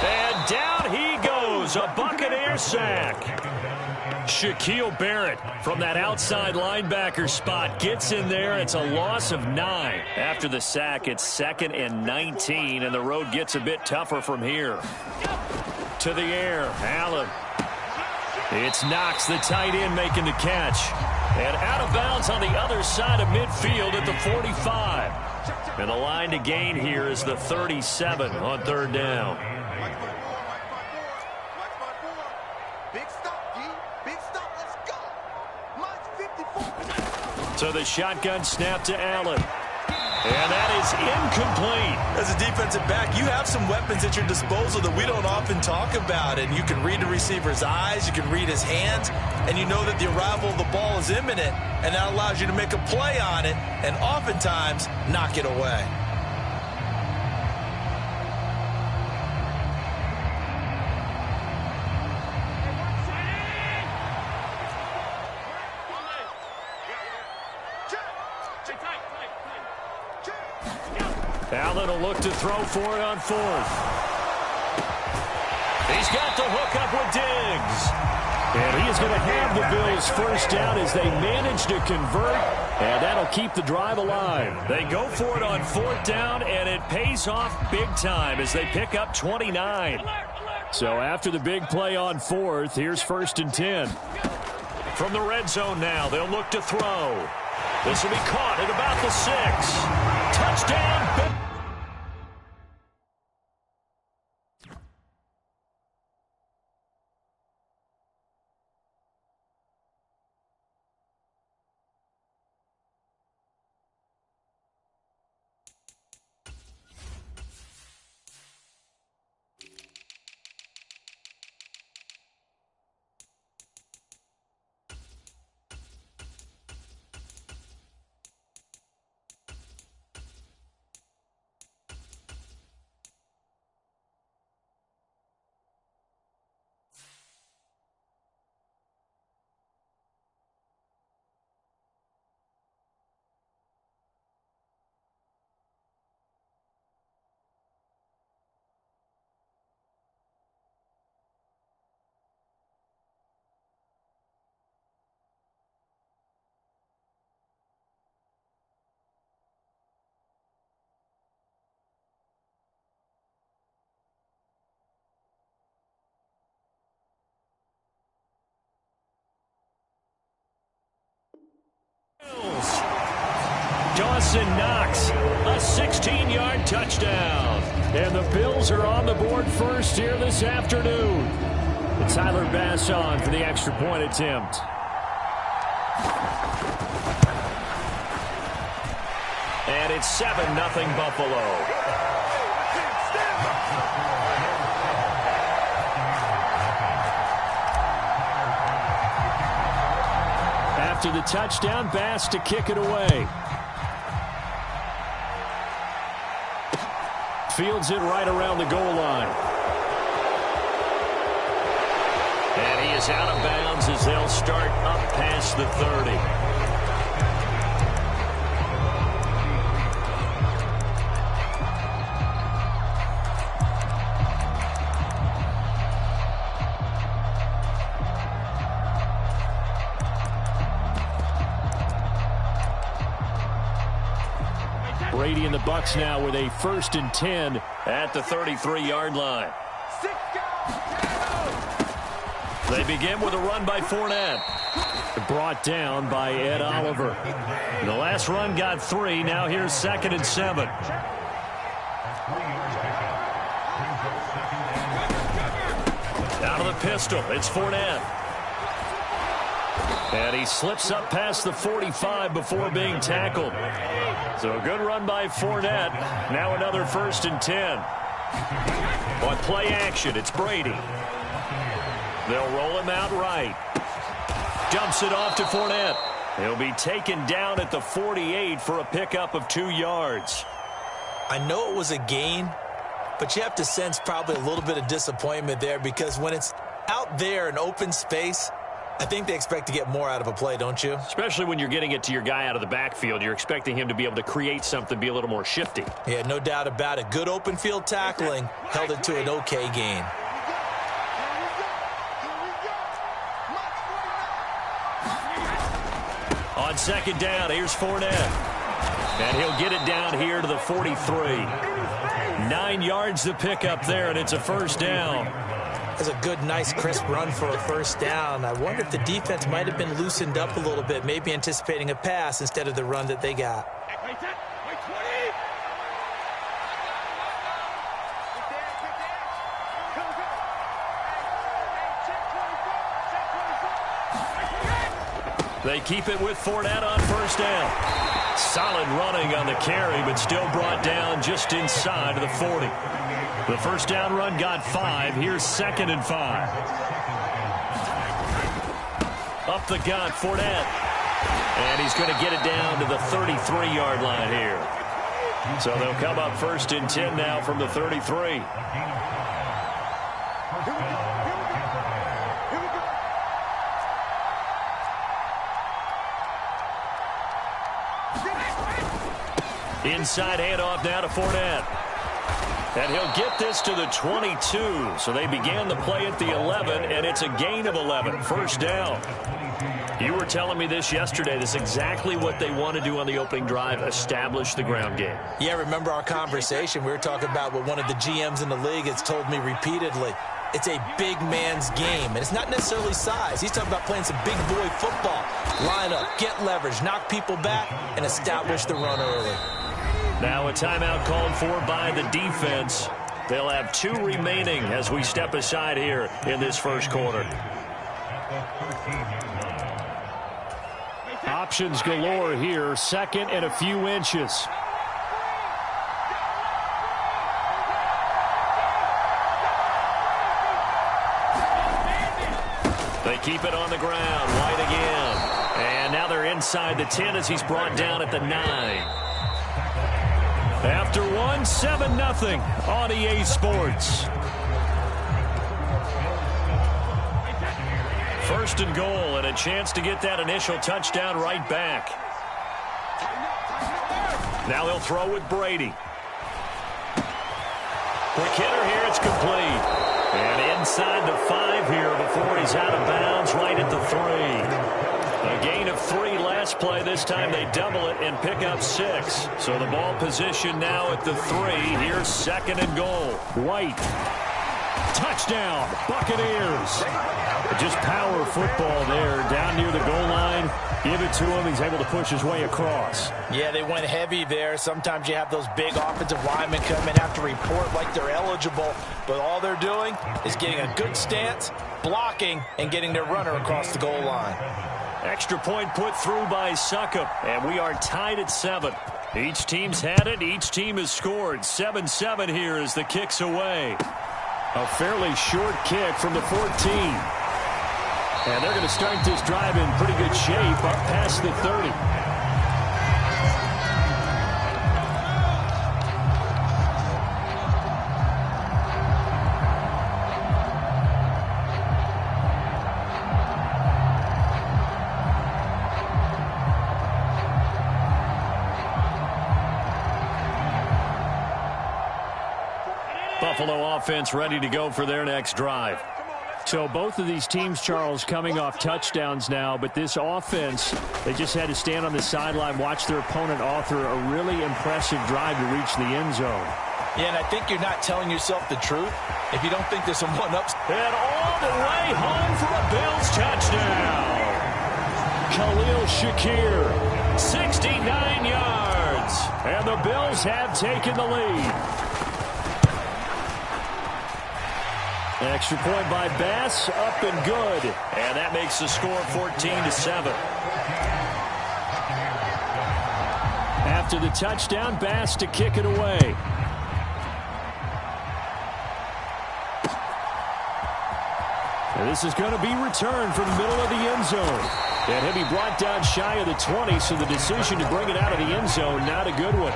Speaker 1: And down he goes, a Buccaneer sack. Shaquille Barrett from that outside linebacker spot gets in there. It's a loss of 9. After the sack, it's 2nd and 19, and the road gets a bit tougher from here. To the air, Allen. It's Knox, the tight end, making the catch. And out of bounds on the other side of midfield at the 45. And the line to gain here is the 37 on 3rd down.
Speaker 5: Big stop, D. Big stop. Let's go. Mine's 54.
Speaker 1: So the shotgun snap to Allen. And that is incomplete.
Speaker 2: As a defensive back, you have some weapons at your disposal that we don't often talk about. And you can read the receiver's eyes, you can read his hands, and you know that the arrival of the ball is imminent, and that allows you to make a play on it and oftentimes knock it away.
Speaker 1: Allen will look to throw for it on fourth. He's got the hook up with Diggs. And he is going to have the Bills first down as they manage to convert, and that'll keep the drive alive. They go for it on fourth down, and it pays off big time as they pick up 29. So after the big play on fourth, here's 1st and 10. From the red zone now, they'll look to throw. This will be caught at about the 6. Touchdown. Dawson Knox, a 16-yard touchdown. And the Bills are on the board first here this afternoon. And Tyler Bass on for the extra point attempt. And it's 7-0 Buffalo. After the touchdown, Bass to kick it away. Fields it right around the goal line. And he is out of bounds as they'll start up past the 30. Brady and the Bucs now with a 1st and 10 at the 33-yard line. They begin with a run by Fournette. Brought down by Ed Oliver. The last run got 3. Now here's 2nd and 7. Out of the pistol, it's Fournette. And he slips up past the 45 before being tackled. So a good run by Fournette. Now another 1st and 10. On play action, it's Brady. They'll roll him out right. Dumps it off to Fournette. He'll be taken down at the 48 for a pickup of 2 yards.
Speaker 2: I know it was a gain, but you have to sense probably a little bit of disappointment there because when it's out there in open space, I think they expect to get more out of a play, don't you?
Speaker 1: Especially when you're getting it to your guy out of the backfield. You're expecting him to be able to create something, be a little more shifty.
Speaker 2: Yeah, no doubt about it. Good open field tackling held it to an okay gain.
Speaker 1: On 2nd down, here's Fournette. And he'll get it down here to the 43. 9 yards to pick up there, and it's a 1st down.
Speaker 2: That's a good, nice, crisp run for a 1st down. I wonder if the defense might have been loosened up a little bit, maybe anticipating a pass instead of the run that they got.
Speaker 1: They keep it with Fournette on 1st down. Solid running on the carry, but still brought down just inside of the 40. The 1st down run got 5. Here's 2nd and 5. Up the gut, Fournette. And he's going to get it down to the 33-yard line here. So they'll come up 1st and 10 now from the 33. Inside handoff now to Fournette. And he'll get this to the 22. So they began the play at the 11, and it's a gain of 11. First down. You were telling me this yesterday. This is exactly what they want to do on the opening drive, establish the ground game.
Speaker 2: Yeah, remember our conversation? We were talking about what one of the GMs in the league has told me repeatedly. It's a big man's game, and it's not necessarily size. He's talking about playing some big boy football. Line up, get leverage, knock people back, and establish the run early.
Speaker 1: Now a timeout called for by the defense. They'll have 2 remaining as we step aside here in this first quarter.
Speaker 4: Options galore here. Second and a few inches.
Speaker 1: They keep it on the ground. White again. And now they're inside the 10 as he's brought down at the 9. After one, 7-0 on EA Sports. First and goal, and a chance to get that initial touchdown right back. Now they'll throw with Brady. Quick hitter here, it's complete. And inside the 5 here before he's out of bounds, right at the 3. A gain of 3 last play. This time they double it and pick up 6. So the ball position now at the 3. Here's second and goal.
Speaker 4: White. Touchdown, Buccaneers. Just power football there, down near the goal line. Give it to him. He's able to push his way across.
Speaker 2: Yeah, they went heavy there. Sometimes you have those big offensive linemen come in, have to report like they're eligible, but all they're doing is getting a good stance, blocking, and getting their runner across the goal line.
Speaker 1: Extra point put through by Succop, and we are tied at 7. Each team's had it. Each team has scored. 7-7 here as the kick's away.
Speaker 4: A fairly short kick from the 14. And they're going to start this drive in pretty good shape up past the 30.
Speaker 1: Buffalo offense ready to go for their next drive.
Speaker 4: So both of these teams, Charles, coming off touchdowns now, but this offense, they just had to stand on the sideline, watch their opponent author a really impressive drive to reach the end zone.
Speaker 2: Yeah, and I think you're not telling yourself the truth if you don't think there's some one-ups.
Speaker 1: And all the way home for a Bills touchdown.
Speaker 4: Khalil Shakir,
Speaker 1: 69 yards.
Speaker 4: And the Bills have taken the lead.
Speaker 1: Extra point by Bass, up and good. And that makes the score 14-7.
Speaker 4: After the touchdown, Bass to kick it away. And this is going to be returned from the middle of the end zone. And he'll be brought down shy of the 20, so the decision to bring it out of the end zone, not a good one.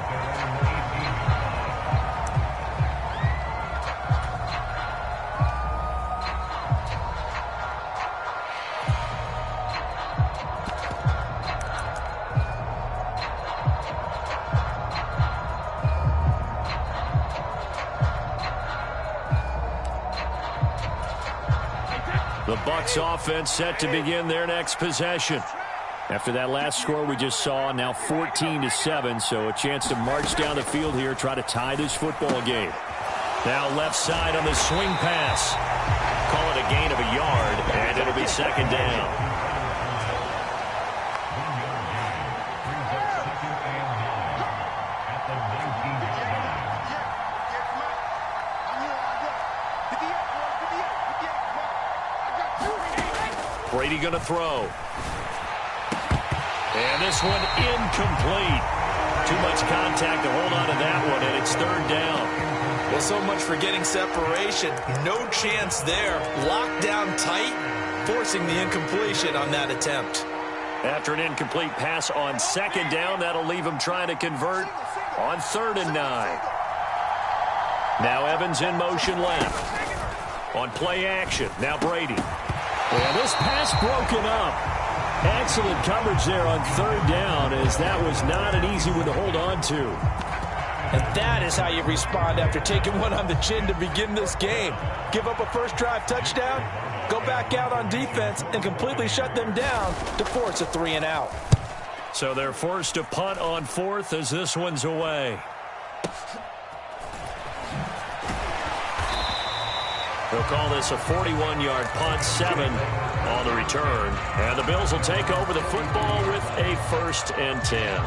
Speaker 1: The Bucs offense set to begin their next possession. After that last score we just saw, now 14-7, so a chance to march down the field here, try to tie this football game. Now left side on the swing pass. Call it a gain of a yard, and it'll be second down. Brady going to throw. And this one incomplete. Too much contact to hold on to that one, and it's third down.
Speaker 2: Well, so much for getting separation. No chance there. Locked down tight, forcing the incompletion on that attempt.
Speaker 1: After an incomplete pass on second down, that'll leave him trying to convert on 3rd and 9. Now Evans in motion left. On play action, now Brady.
Speaker 4: And this pass broken up.
Speaker 1: Excellent coverage there on third down, as that was not an easy one to hold on to.
Speaker 2: And that is how you respond after taking one on the chin to begin this game. Give up a first drive touchdown, go back out on defense, and completely shut them down to force a 3-and-out.
Speaker 1: So they're forced to punt on fourth as this one's away. They'll call this a 41-yard punt, 7 on the return. And the Bills will take over the football with a 1st and 10.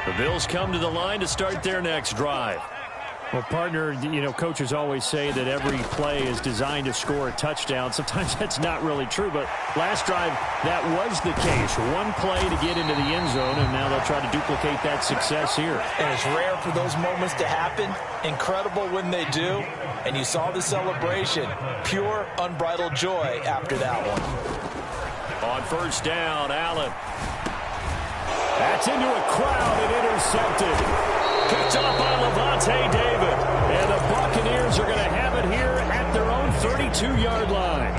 Speaker 1: The Bills come to the line to start their next drive.
Speaker 4: Well, partner, you know, coaches always say that every play is designed to score a touchdown. Sometimes that's not really true, but last drive, that was the case. One play to get into the end zone, and now they'll try to duplicate that success here.
Speaker 2: And it's rare for those moments to happen. Incredible when they do. And you saw the celebration. Pure, unbridled joy after that one.
Speaker 1: On first down, Allen.
Speaker 4: That's into a crowd and intercepted.
Speaker 1: Picked off by Levante David.
Speaker 4: And the Buccaneers are going to have it here at their own 32-yard line.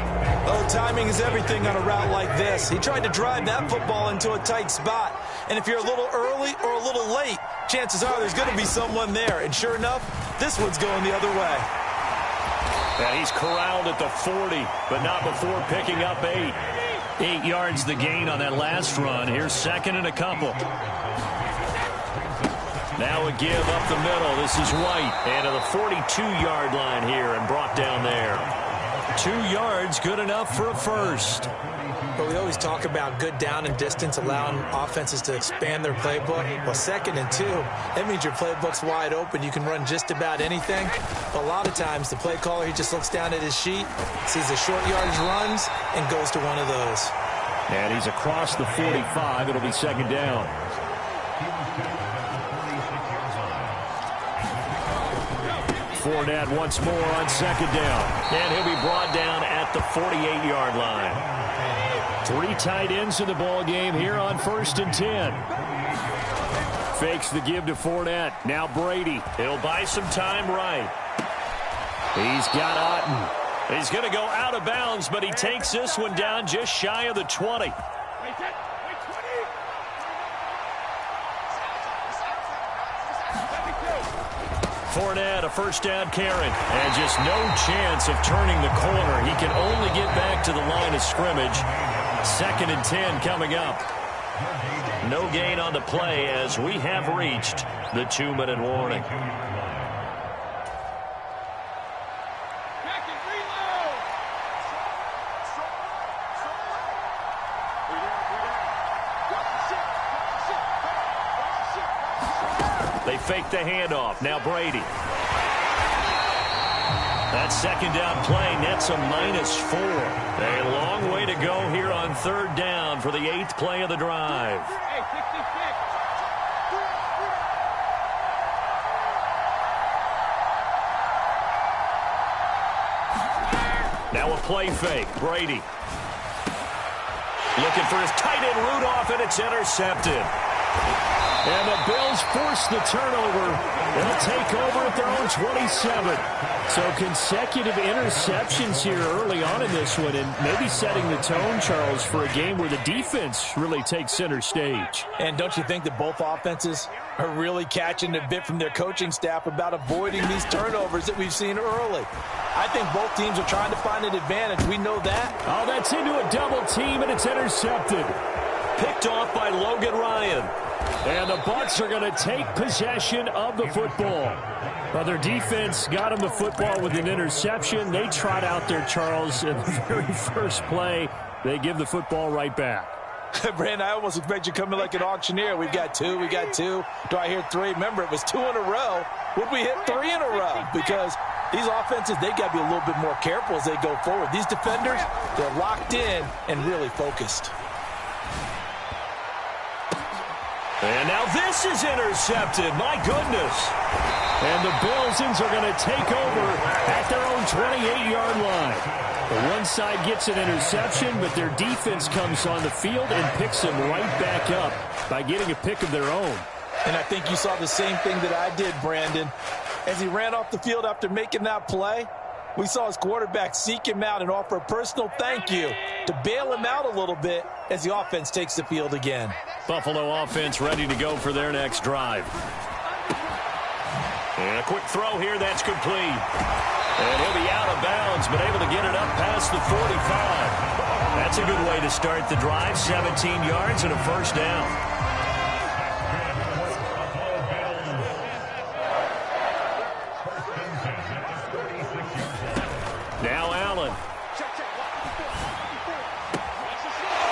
Speaker 2: Oh, timing is everything on a route like this. He tried to drive that football into a tight spot. And if you're a little early or a little late, chances are there's going to be someone there. And sure enough, this one's going the other way.
Speaker 1: And he's corralled at the 40, but not before picking up 8.
Speaker 4: 8 yards the gain on that last run. Here's 2nd and a couple.
Speaker 1: Now a give up the middle. This is White. And to the 42-yard line here and brought down there. 2 yards, good enough for a first.
Speaker 2: But we always talk about good down and distance, allowing offenses to expand their playbook. Well, 2nd and 2, that means your playbook's wide open. You can run just about anything. But a lot of times, the play caller, he just looks down at his sheet, sees the short yardage runs, and goes to one of those.
Speaker 4: And he's across the 45. It'll be 2nd down. Fournette once more on 2nd down.
Speaker 1: And he'll be brought down at the 48-yard line.
Speaker 4: 3 tight ends in the ball game here on 1st and 10. Fakes the give to Fournette. Now Brady.
Speaker 1: He'll buy some time right.
Speaker 4: He's got Otten.
Speaker 1: He's going to go out of bounds, but he takes this one down just shy of the 20. Fournette, a first down carry, and just no chance of turning the corner. He can only get back to the line of scrimmage. 2nd and 10 coming up. No gain on the play as we have reached the 2-minute warning. They fake the handoff. Now Brady. That 2nd down play nets a -4. A long way to go here on 3rd down for the 8th play of the drive. Now a play fake. Brady. Looking for his tight end Rudolph, and it's intercepted.
Speaker 4: And the Bills force the turnover. They'll take over at their own 27. So consecutive interceptions here early on in this one, and maybe setting the tone, Charles, for a game where the defense really takes center stage.
Speaker 2: And don't you think that both offenses are really catching a bit from their coaching staff about avoiding these turnovers that we've seen early? I think both teams are trying to find an advantage. We know that.
Speaker 4: Oh, that's into a double team, and it's intercepted.
Speaker 1: Picked off by Logan Ryan.
Speaker 4: And the Bucs are going to take possession of the football. Well, their defense got them the football with an interception. They trot out there, Charles, in the very first play. They give the football right back.
Speaker 2: Brandon, I almost expect you to come in like an auctioneer. We've got 2, we got 2. Do I hear 3? Remember, it was 2 in a row. Would we hit 3 in a row? Because these offenses, they got to be a little bit more careful as they go forward. These defenders, they're locked in and really focused.
Speaker 1: And now this is intercepted. My goodness.
Speaker 4: And the Bills are going to take over at their own 28-yard line. The one side gets an interception, but their defense comes on the field and picks them right back up by getting a pick of their own.
Speaker 2: And I think you saw the same thing that I did, Brandon. As he ran off the field after making that play, we saw his quarterback seek him out and offer a personal thank you to bail him out a little bit as the offense takes the field again.
Speaker 1: Buffalo offense ready to go for their next drive. And a quick throw here, that's complete. And he'll be out of bounds, but able to get it up past the 45. That's a good way to start the drive. 17 yards and a first down. Now Allen.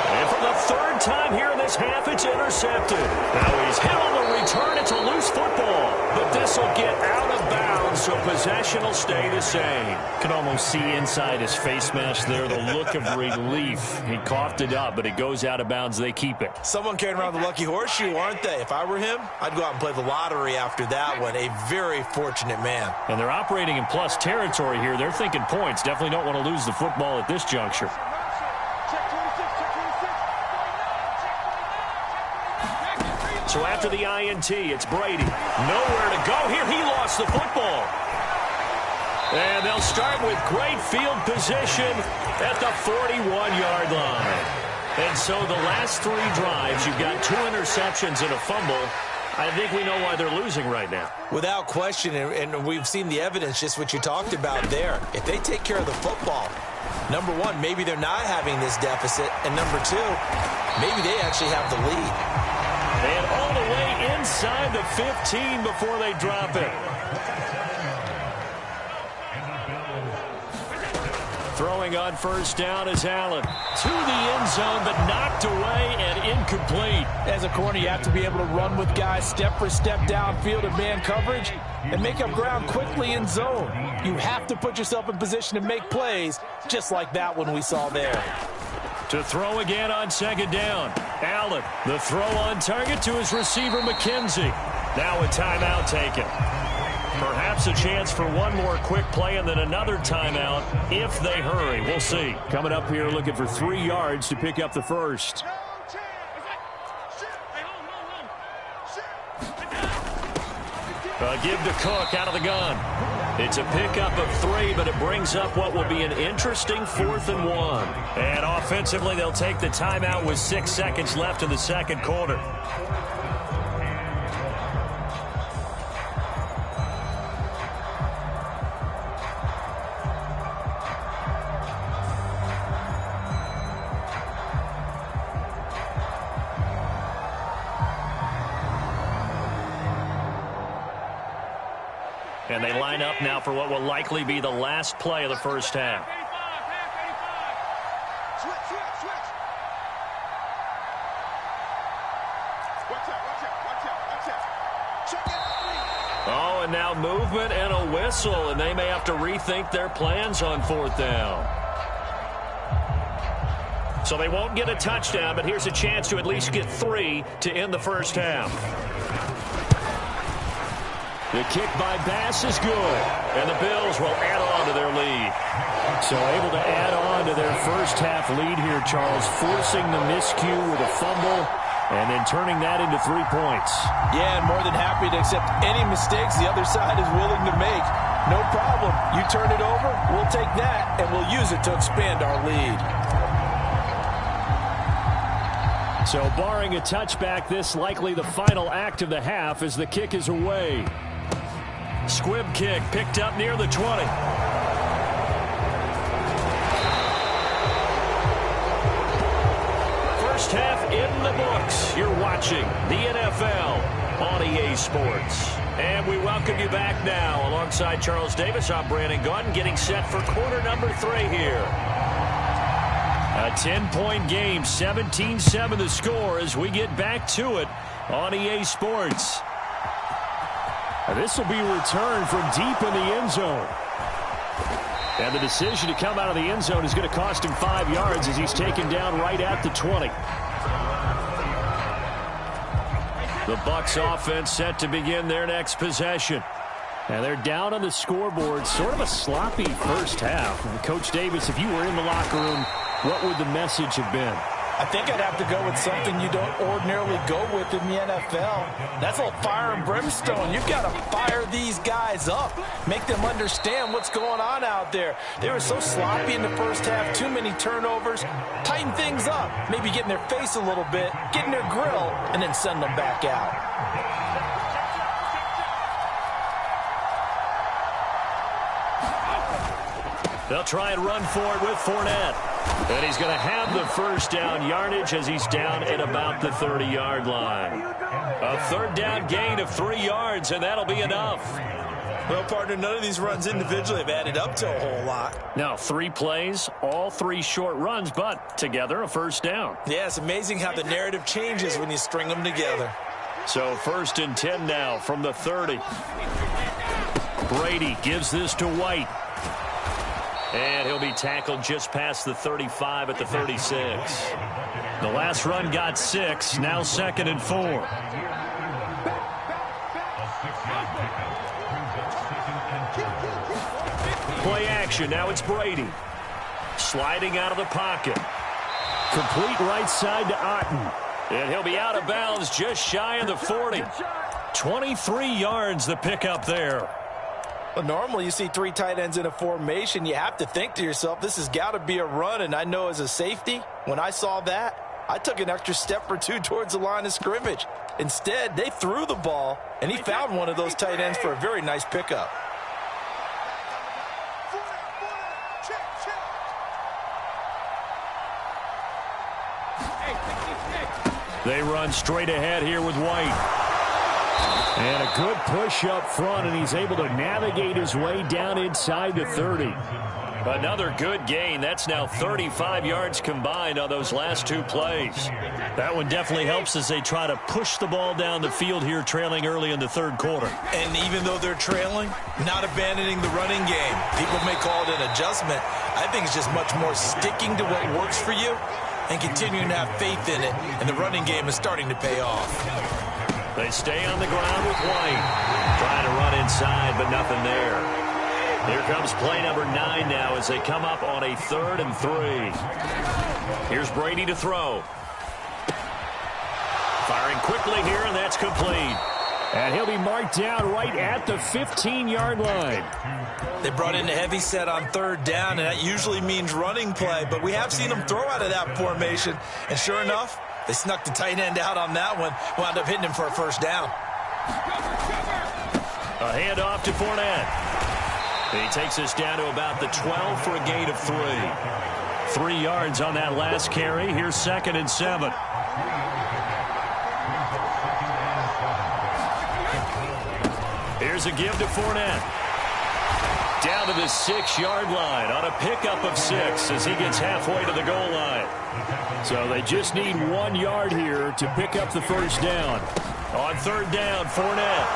Speaker 1: And for the third time here in this half, it's intercepted. Now he's hit on the return. It's a loose football. But this will get out of bounds, so possession will stay the same.
Speaker 4: Can almost see inside his face mask there the look of relief. He coughed it up, but it goes out of bounds. They keep it.
Speaker 2: Someone carrying around the lucky horseshoe, aren't they? If I were him, I'd go out and play the lottery after that one. A very fortunate man.
Speaker 4: And they're operating in plus territory here. They're thinking points. Definitely don't want to lose the football at this juncture.
Speaker 1: So after the INT, it's Brady. Nowhere to go here. He lost the football. And they'll start with great field position at the 41-yard line. And so the last three drives, you've got 2 interceptions and a fumble. I think we know why they're losing right now.
Speaker 2: Without question, and we've seen the evidence, just what you talked about there. If they take care of the football, number one, maybe they're not having this deficit. And number two, maybe they actually have the lead.
Speaker 1: And all the way inside the 15 before they drop it. Throwing on first down is Allen. To the end zone, but knocked away and incomplete.
Speaker 2: As a corner, you have to be able to run with guys step for step downfield in man coverage and make up ground quickly in zone. You have to put yourself in position to make plays, just like that one we saw there.
Speaker 1: To throw again on second down. Allen, the throw on target to his receiver, McKenzie. Now a timeout taken. Perhaps a chance for one more quick play and then another timeout if they hurry. We'll see. Coming up here looking for 3 yards to pick up the first. A give to Cook out of the gun. It's a pickup of 3, but it brings up what will be an interesting 4th and 1. And offensively, they'll take the timeout with 6 seconds left in the second quarter. And they line up now for what will likely be the last play of the first half. Oh, and now movement and a whistle, and they may have to rethink their plans on 4th down. So they won't get a touchdown, but here's a chance to at least get 3 to end the first half. The kick by Bass is good, and the Bills will add on to their lead.
Speaker 4: So able to add on to their first half lead here, Charles, forcing the miscue with a fumble and then turning that into 3 points.
Speaker 2: Yeah, and more than happy to accept any mistakes the other side is willing to make. No problem. You turn it over, we'll take that, and we'll use it to expand our lead.
Speaker 4: So barring a touchback, this likely the final act of the half as the kick is away.
Speaker 1: Squib kick picked up near the 20. First half in the books. You're watching the NFL on EA Sports. And we welcome you back now. Alongside Charles Davis, I'm Brandon Gunn, getting set for quarter number 3 here. A 10-point game, 17-7 the score as we get back to it on EA Sports.
Speaker 4: This will be returned from deep in the end zone.
Speaker 1: And the decision to come out of the end zone is going to cost him 5 yards as he's taken down right at the 20. The Bucs offense set to begin their next possession.
Speaker 4: And they're down on the scoreboard. Sort of a sloppy first half. And Coach Davis, if you were in the locker room, what would the message have been?
Speaker 2: I think I'd have to go with something you don't ordinarily go with in the NFL. That's a little fire and brimstone. You've got to fire these guys up. Make them understand what's going on out there. They were so sloppy in the first half, too many turnovers. Tighten things up. Maybe get in their face a little bit, get in their grill, and then send them back out.
Speaker 1: They'll try and run for it with Fournette. And he's going to have the first down yardage as he's down at about the 30-yard line. A third down gain of 3 yards, and that'll be enough.
Speaker 2: Well, partner, none of these runs individually have added up to a whole lot.
Speaker 1: Now, 3 plays, all 3 short runs, but together a first down.
Speaker 2: Yeah, it's amazing how the narrative changes when you string them together.
Speaker 1: So 1st and 10 now from the 30. Brady gives this to White. And he'll be tackled just past the 35 at the 36. The last run got 6. Now 2nd and 4. Play action. Now it's Brady. Sliding out of the pocket. Complete right side to Otten. And he'll be out of bounds just shy of the 40. 23 yards the pickup there.
Speaker 2: Well, normally you see 3 tight ends in a formation. You have to think to yourself, this has got to be a run. And I know as a safety, when I saw that, I took an extra step or 2 towards the line of scrimmage. Instead, they threw the ball, and he found one of those tight ends for a very nice pickup.
Speaker 1: They run straight ahead here with White. And a good push up front, and he's able to navigate his way down inside the 30. Another good gain. That's now 35 yards combined on those last 2 plays. That one definitely helps as they try to push the ball down the field here, trailing early in the 3rd quarter.
Speaker 2: And even though they're trailing, not abandoning the running game. People may call it an adjustment. I think it's just much more sticking to what works for you and continuing to have faith in it. And the running game is starting to pay off.
Speaker 1: They stay on the ground with White. Trying to run inside, but nothing there. Here comes play number 9 now as they come up on a 3rd and 3. Here's Brady to throw. Firing quickly here, and that's complete. And he'll be marked down right at the 15-yard line.
Speaker 2: They brought in a heavy set on 3rd down, and that usually means running play. But we have seen them throw out of that formation. And sure enough, they snuck the tight end out on that one. Wound up hitting him for a first down.
Speaker 1: A handoff to Fournette. He takes us down to about the 12 for a gain of 3. 3 yards on that last carry. Here's 2nd and 7. Here's a give to Fournette. Down to the 6-yard line on a pickup of 6 as he gets halfway to the goal line. So they just need 1 yard here to pick up the first down. On 3rd down, Fournette.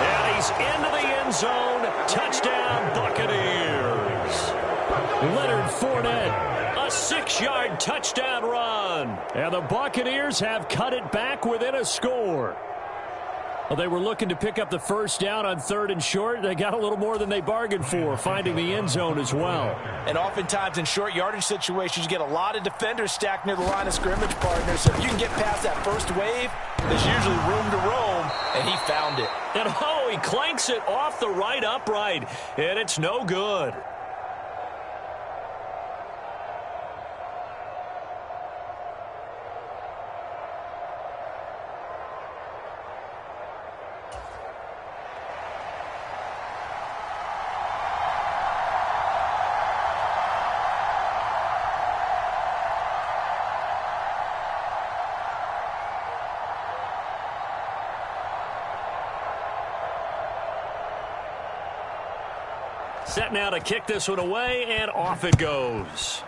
Speaker 1: And he's into the end zone. Touchdown, Buccaneers. Leonard Fournette, a 6-yard touchdown run. And the Buccaneers have cut it back within a score. Well, they were looking to pick up the first down on 3rd and short. They got a little more than they bargained for, finding the end zone as well.
Speaker 2: And oftentimes in short yardage situations, you get a lot of defenders stacked near the line of scrimmage, partners. So if you can get past that first wave, there's usually room to roam, and he found it.
Speaker 1: And he clanks it off the right upright, and it's no good. Set now to kick this one away, and off it goes.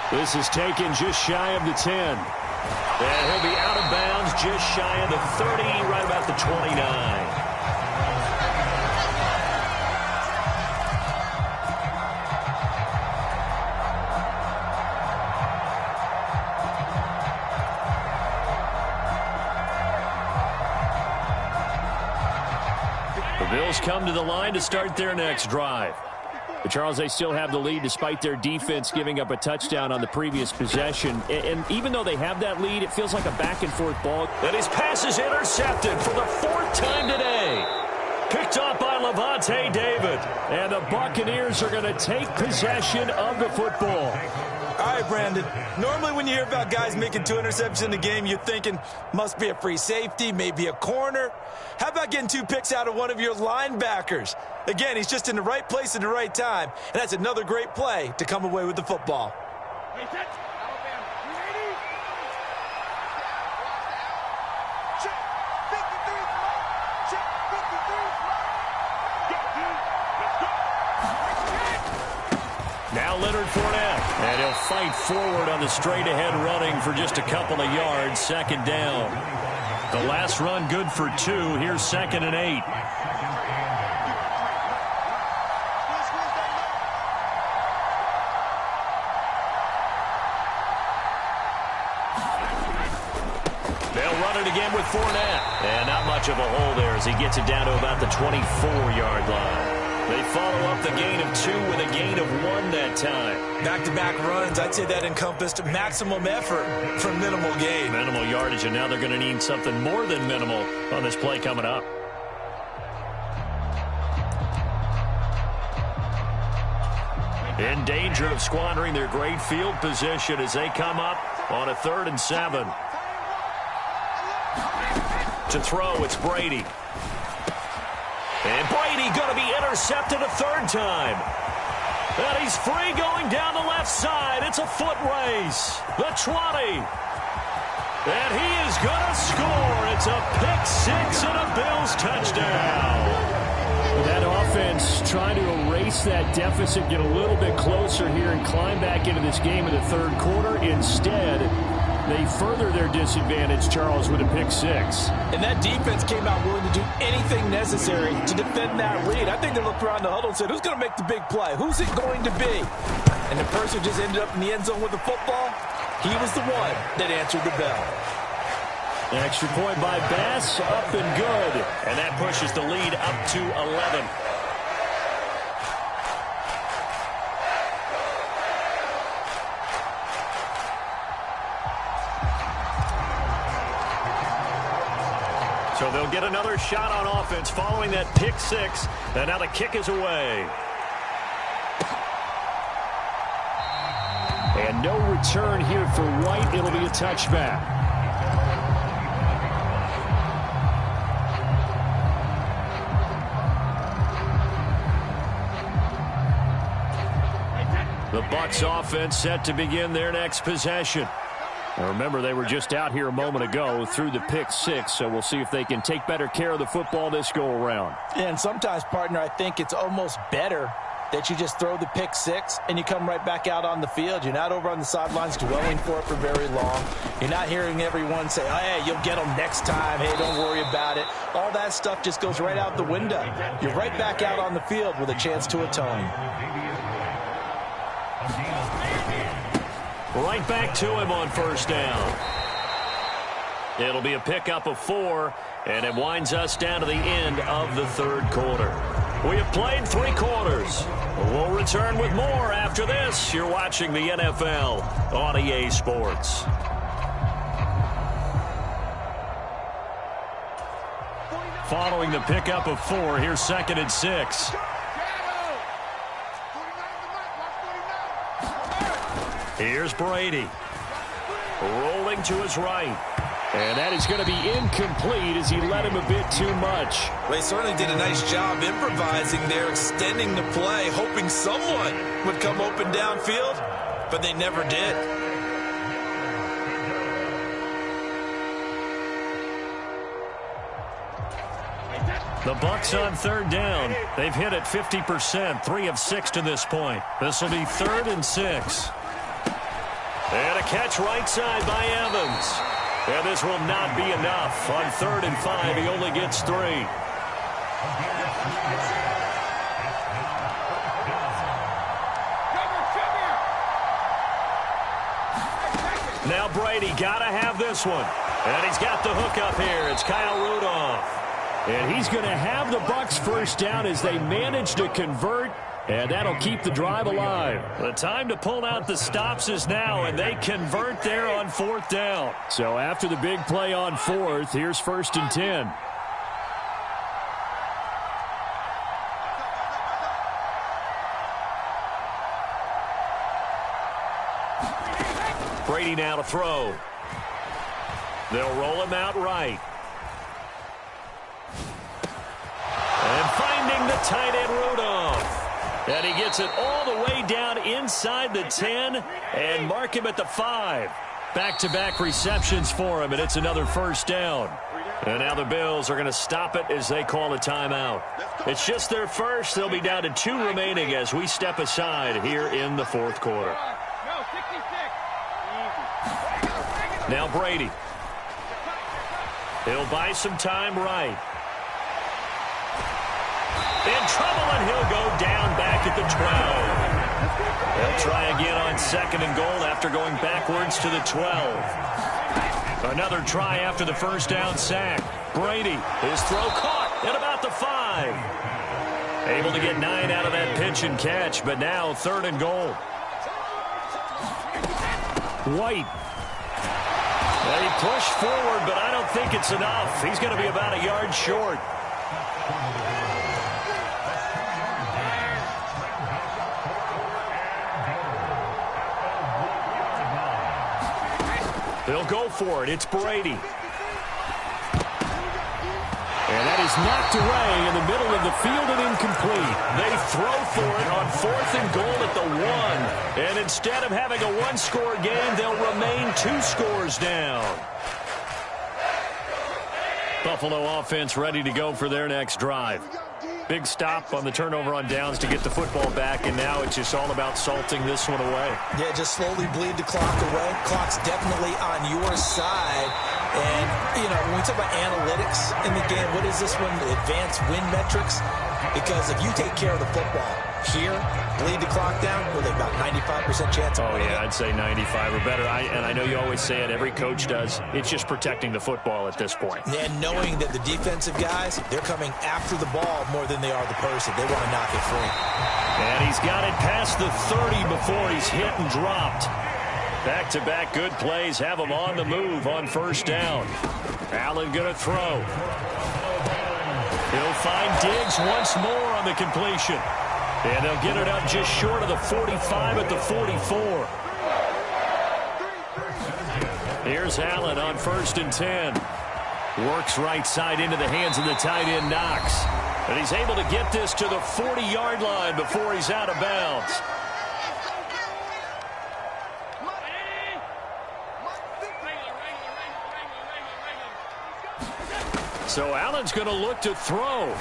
Speaker 1: This is taken just shy of the 10. And he'll be out of bounds just shy of the 30, right about the 29. The Bills come to the line to start their next drive.
Speaker 4: But Charles, they still have the lead despite their defense giving up a touchdown on the previous possession. And even though they have that lead, it feels like a back-and-forth ball.
Speaker 1: And his pass is intercepted for the 4th time today. Picked up by Levante David.
Speaker 4: And the Buccaneers are going to take possession of the football.
Speaker 2: All right, Brandon. Normally when you hear about guys making 2 interceptions in the game, you're thinking must be a free safety, maybe a corner. How about getting 2 picks out of one of your linebackers? Again, he's just in the right place at the right time, and that's another great play to come away with the football.
Speaker 1: Now Leonard Fournette. And he'll fight forward on the straight-ahead running for just a couple of yards. 2nd down. The last run good for 2. Here's 2nd and 8. They'll run it again with Fournette. And not much of a hole there as he gets it down to about the 24-yard line. They follow up the gain of 2 with a gain of 1 that time.
Speaker 2: Back-to-back runs, I'd say that encompassed maximum effort for minimal gain.
Speaker 1: Minimal yardage, and now they're going to need something more than minimal on this play coming up. In danger of squandering their great field position as they come up on a 3rd and 7. To throw, it's Brady. And Brady going to be intercepted a 3rd time. And he's free going down the left side. It's a foot race. The 20. And he is going to score. It's a pick 6 and a Bills touchdown.
Speaker 4: That offense trying to erase that deficit, get a little bit closer here and climb back into this game in the 3rd quarter. Instead, they further their disadvantage, Charles, with a pick 6.
Speaker 2: And that defense came out willing to do anything necessary to defend that read. I think they looked around the huddle and said, who's going to make the big play? Who's it going to be? And the person who just ended up in the end zone with the football, he was the one that answered the bell.
Speaker 4: An extra point by Bass, up and good.
Speaker 1: And that pushes the lead up to 11. So they'll get another shot on offense following that pick 6. And now the kick is away.
Speaker 4: And no return here for White. It'll be a touchback.
Speaker 1: The Bucs offense set to begin their next possession.
Speaker 4: Now remember, they were just out here a moment ago through the pick 6, so we'll see if they can take better care of the football this go-around.
Speaker 2: And sometimes, partner, I think it's almost better that you just throw the pick 6 and you come right back out on the field. You're not over on the sidelines dwelling for it for very long. You're not hearing everyone say, oh, hey, you'll get them next time. Hey, don't worry about it. All that stuff just goes right out the window. You're right back out on the field with a chance to atone.
Speaker 1: Right back to him on 1st down. It'll be a pickup of 4, and it winds us down to the end of the 3rd quarter. We have played 3 quarters. We'll return with more after this. You're watching the NFL on EA Sports. Following the pickup of 4, here's 2nd and 6. Here's Brady. Rolling to his right.
Speaker 4: And that is going to be incomplete as he led him a bit too much.
Speaker 2: They certainly did a nice job improvising there, extending the play, hoping someone would come open downfield, but they never did.
Speaker 1: The Bucs on 3rd down. They've hit it 50%, 3 of 6 to this point. This will be 3rd and 6. And a catch right side by Evans. And this will not be enough. On 3rd and 5, he only gets 3. Now Brady got to have this one. And he's got the hook up here. It's Kyle Rudolph.
Speaker 4: And he's going to have the Bucs 1st down as they manage to convert.
Speaker 1: And that'll keep the drive alive. The time to pull out the stops is now, and they convert there on 4th down. So after the big play on 4th, here's 1st and 10. Brady now to throw. They'll roll him out right. And finding the tight end Rudolph. And he gets it all the way down inside the 10 and mark him at the 5. Back-to-back receptions for him, and it's another 1st down. And now the Bills are going to stop it as they call a timeout. It's just their first. They'll be down to 2 remaining as we step aside here in the 4th quarter. Now Brady. He'll buy some time right. In trouble, and he'll go down back at the 12. They'll try again on 2nd and goal after going backwards to the 12. Another try after the 1st down sack. Brady, his throw caught at about the 5. Able to get 9 out of that pitch and catch, but now 3rd and goal. White. Well, he pushed forward, but I don't think it's enough. He's going to be about a yard short. They'll go for it. It's Brady. And that is knocked away in the middle of the field and incomplete. They throw for it on 4th and goal at the 1. And instead of having a 1-score game, they'll remain 2 scores down. Buffalo offense ready to go for their next drive. Big stop on the turnover on downs to get the football back, and now it's just all about salting this one away.
Speaker 2: Yeah, just slowly bleed the clock away. Clock's definitely on your side. And, you know, when we talk about analytics in the game, what is this one? Advanced win metrics? Because if you take care of the football here, bleed the clock down, well, they've got 95% chance of winning.
Speaker 1: Oh, yeah, I'd say 95 or better. And I know you always say it, every coach does. It's just protecting the football at this point.
Speaker 2: And knowing that the defensive guys, they're coming after the ball more than they are the person. They want to knock it free.
Speaker 1: And he's got it past the 30 before he's hit and dropped. Back-to-back good plays have him on the move on 1st down. Allen going to throw. He'll find Diggs once more on the completion. And they'll get it up just short of the 45 at the 44. Here's Allen on 1st and 10. Works right side into the hands of the tight end Knox. And he's able to get this to the 40-yard line before he's out of bounds. So Allen's going to look to throw.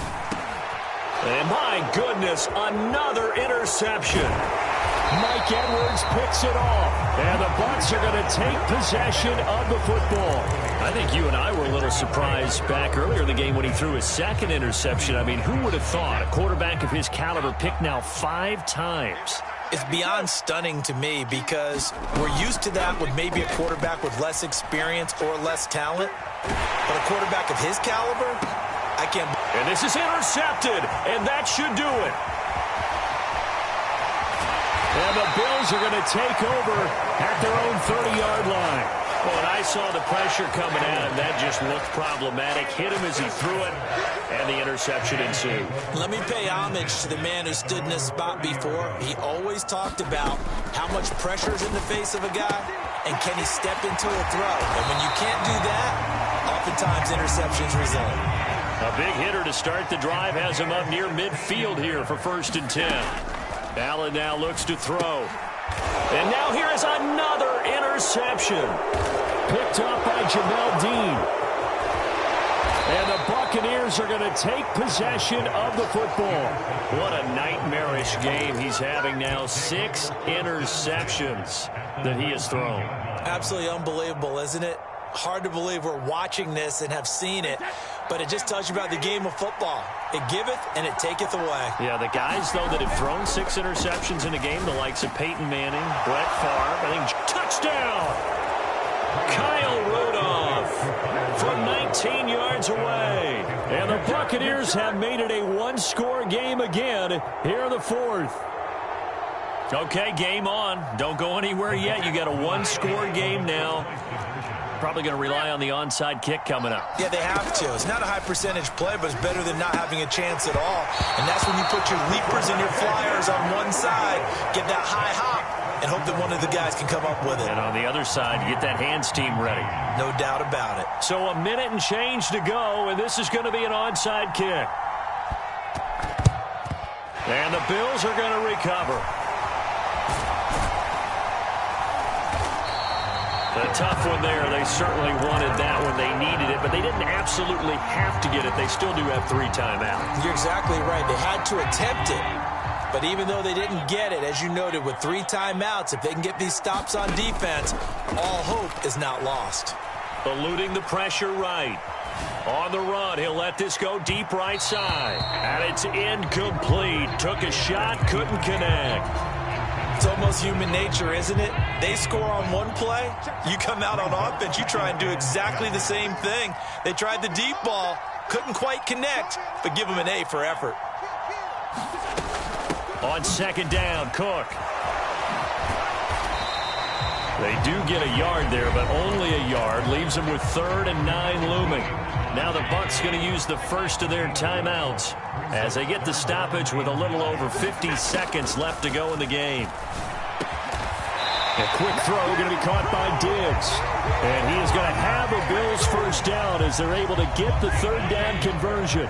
Speaker 1: And my goodness, another interception. Mike Edwards picks it off. And the Bucs are going to take possession of the football. I think you and I were a little surprised back earlier in the game when he threw his 2nd interception. I mean, who would have thought a quarterback of his caliber picked now 5 times?
Speaker 2: It's beyond stunning to me because we're used to that with maybe a quarterback with less experience or less talent. But a quarterback of his caliber, I can't.
Speaker 1: And this is intercepted, and that should do it. And the Bills are going to take over at their own 30-yard line. Well, and I saw the pressure coming at him. That just looked problematic. Hit him as he threw it, and the interception ensued.
Speaker 2: Let me pay homage to the man who stood in this spot before. He always talked about how much pressure is in the face of a guy, and can he step into a throw. And when you can't do that, oftentimes interceptions result.
Speaker 1: A big hitter to start the drive has him up near midfield here for 1st and 10. Allen now looks to throw. And now here is another interception. Picked up by Jamel Dean. And the Buccaneers are going to take possession of the football. What a nightmarish game he's having now. 6 interceptions that he has thrown.
Speaker 2: Absolutely unbelievable, isn't it? Hard to believe we're watching this and have seen it, but it just tells you about the game of football. It giveth and it taketh away.
Speaker 1: Yeah, the guys, though, that have thrown 6 interceptions in a game, the likes of Peyton Manning, Brett Favre, I think touchdown! Kyle Rudolph. from 19 yards away. And the Buccaneers have made it a one-score game again here in the fourth. Okay, game on. Don't go anywhere yet. You got a one-score game now. Probably going to rely on the onside kick coming up.
Speaker 2: Yeah, they have to. It's not a high-percentage play, but it's better than not having a chance at all. And that's when you put your leapers and your flyers on one side, get that high hop, and hope that one of the guys can come up with it.
Speaker 1: And on the other side, you get that hands team ready.
Speaker 2: No doubt about it.
Speaker 1: So a minute and change to go, and this is going to be an onside kick. And the Bills are going to recover. A tough one there. They certainly wanted that one. They needed it, but they didn't absolutely have to get it. They still do have 3 timeouts.
Speaker 2: You're exactly right. They had to attempt it. But even though they didn't get it, as you noted, with 3 timeouts, if they can get these stops on defense, all hope is not lost.
Speaker 1: Eluding the pressure right. On the run, he'll let this go deep right side. And it's incomplete. Took a shot, couldn't connect.
Speaker 2: It's almost human nature, isn't it? They score on one play. You come out on offense, you try and do exactly the same thing. They tried the deep ball, couldn't quite connect, but give them an A for effort.
Speaker 1: On second down, Cook. They do get a yard there, but only a yard. Leaves them with 3rd and 9 looming. Now the Bucs going to use the first of their timeouts as they get the stoppage with a little over 50 seconds left to go in the game. A quick throw going to be caught by Diggs. And he is going to have a Bills first down as they're able to get the 3rd down conversion.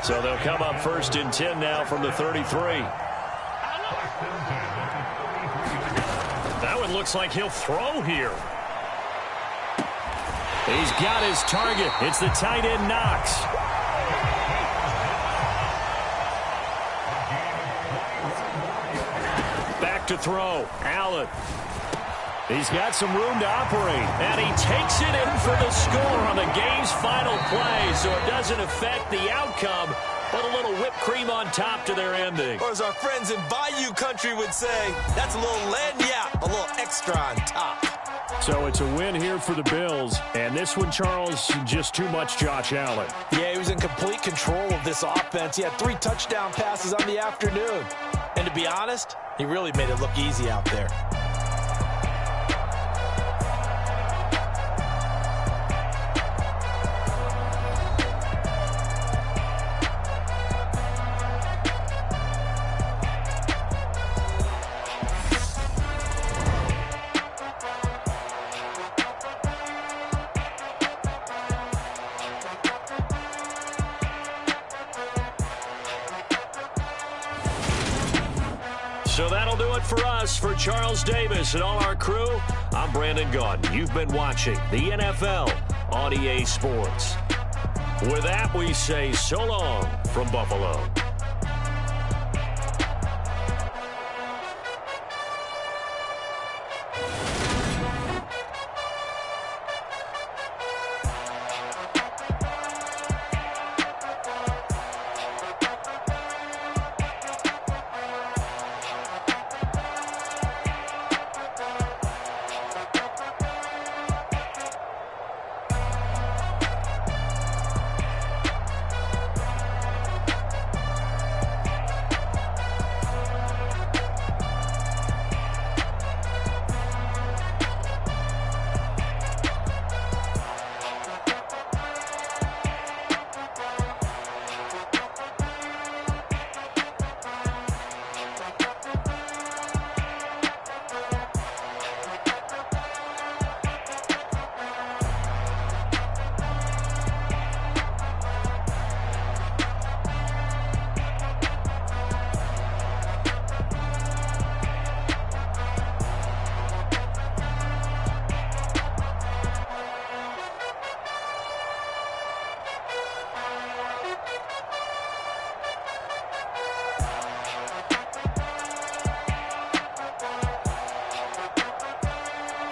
Speaker 1: So they'll come up 1st and 10 now from the 33. That one looks like he'll throw here. He's got his target. It's the tight end, Knox. Back to throw. Allen. He's got some room to operate. And he takes it in for the score on the game's final play, so it doesn't affect the outcome, but a little whipped cream on top to their ending.
Speaker 2: Or as our friends in Bayou Country would say, that's a little lagniappe, a little extra on top.
Speaker 1: So it's a win here for the Bills. And this one, Charles, just too much Josh Allen.
Speaker 2: Yeah, he was in complete control of this offense. He had 3 touchdown passes on the afternoon. And to be honest, he really made it look easy out there.
Speaker 1: So that'll do it for us. For Charles Davis and all our crew, I'm Brandon Gaudin. You've been watching the NFL on EA Sports. With that, we say so long from Buffalo.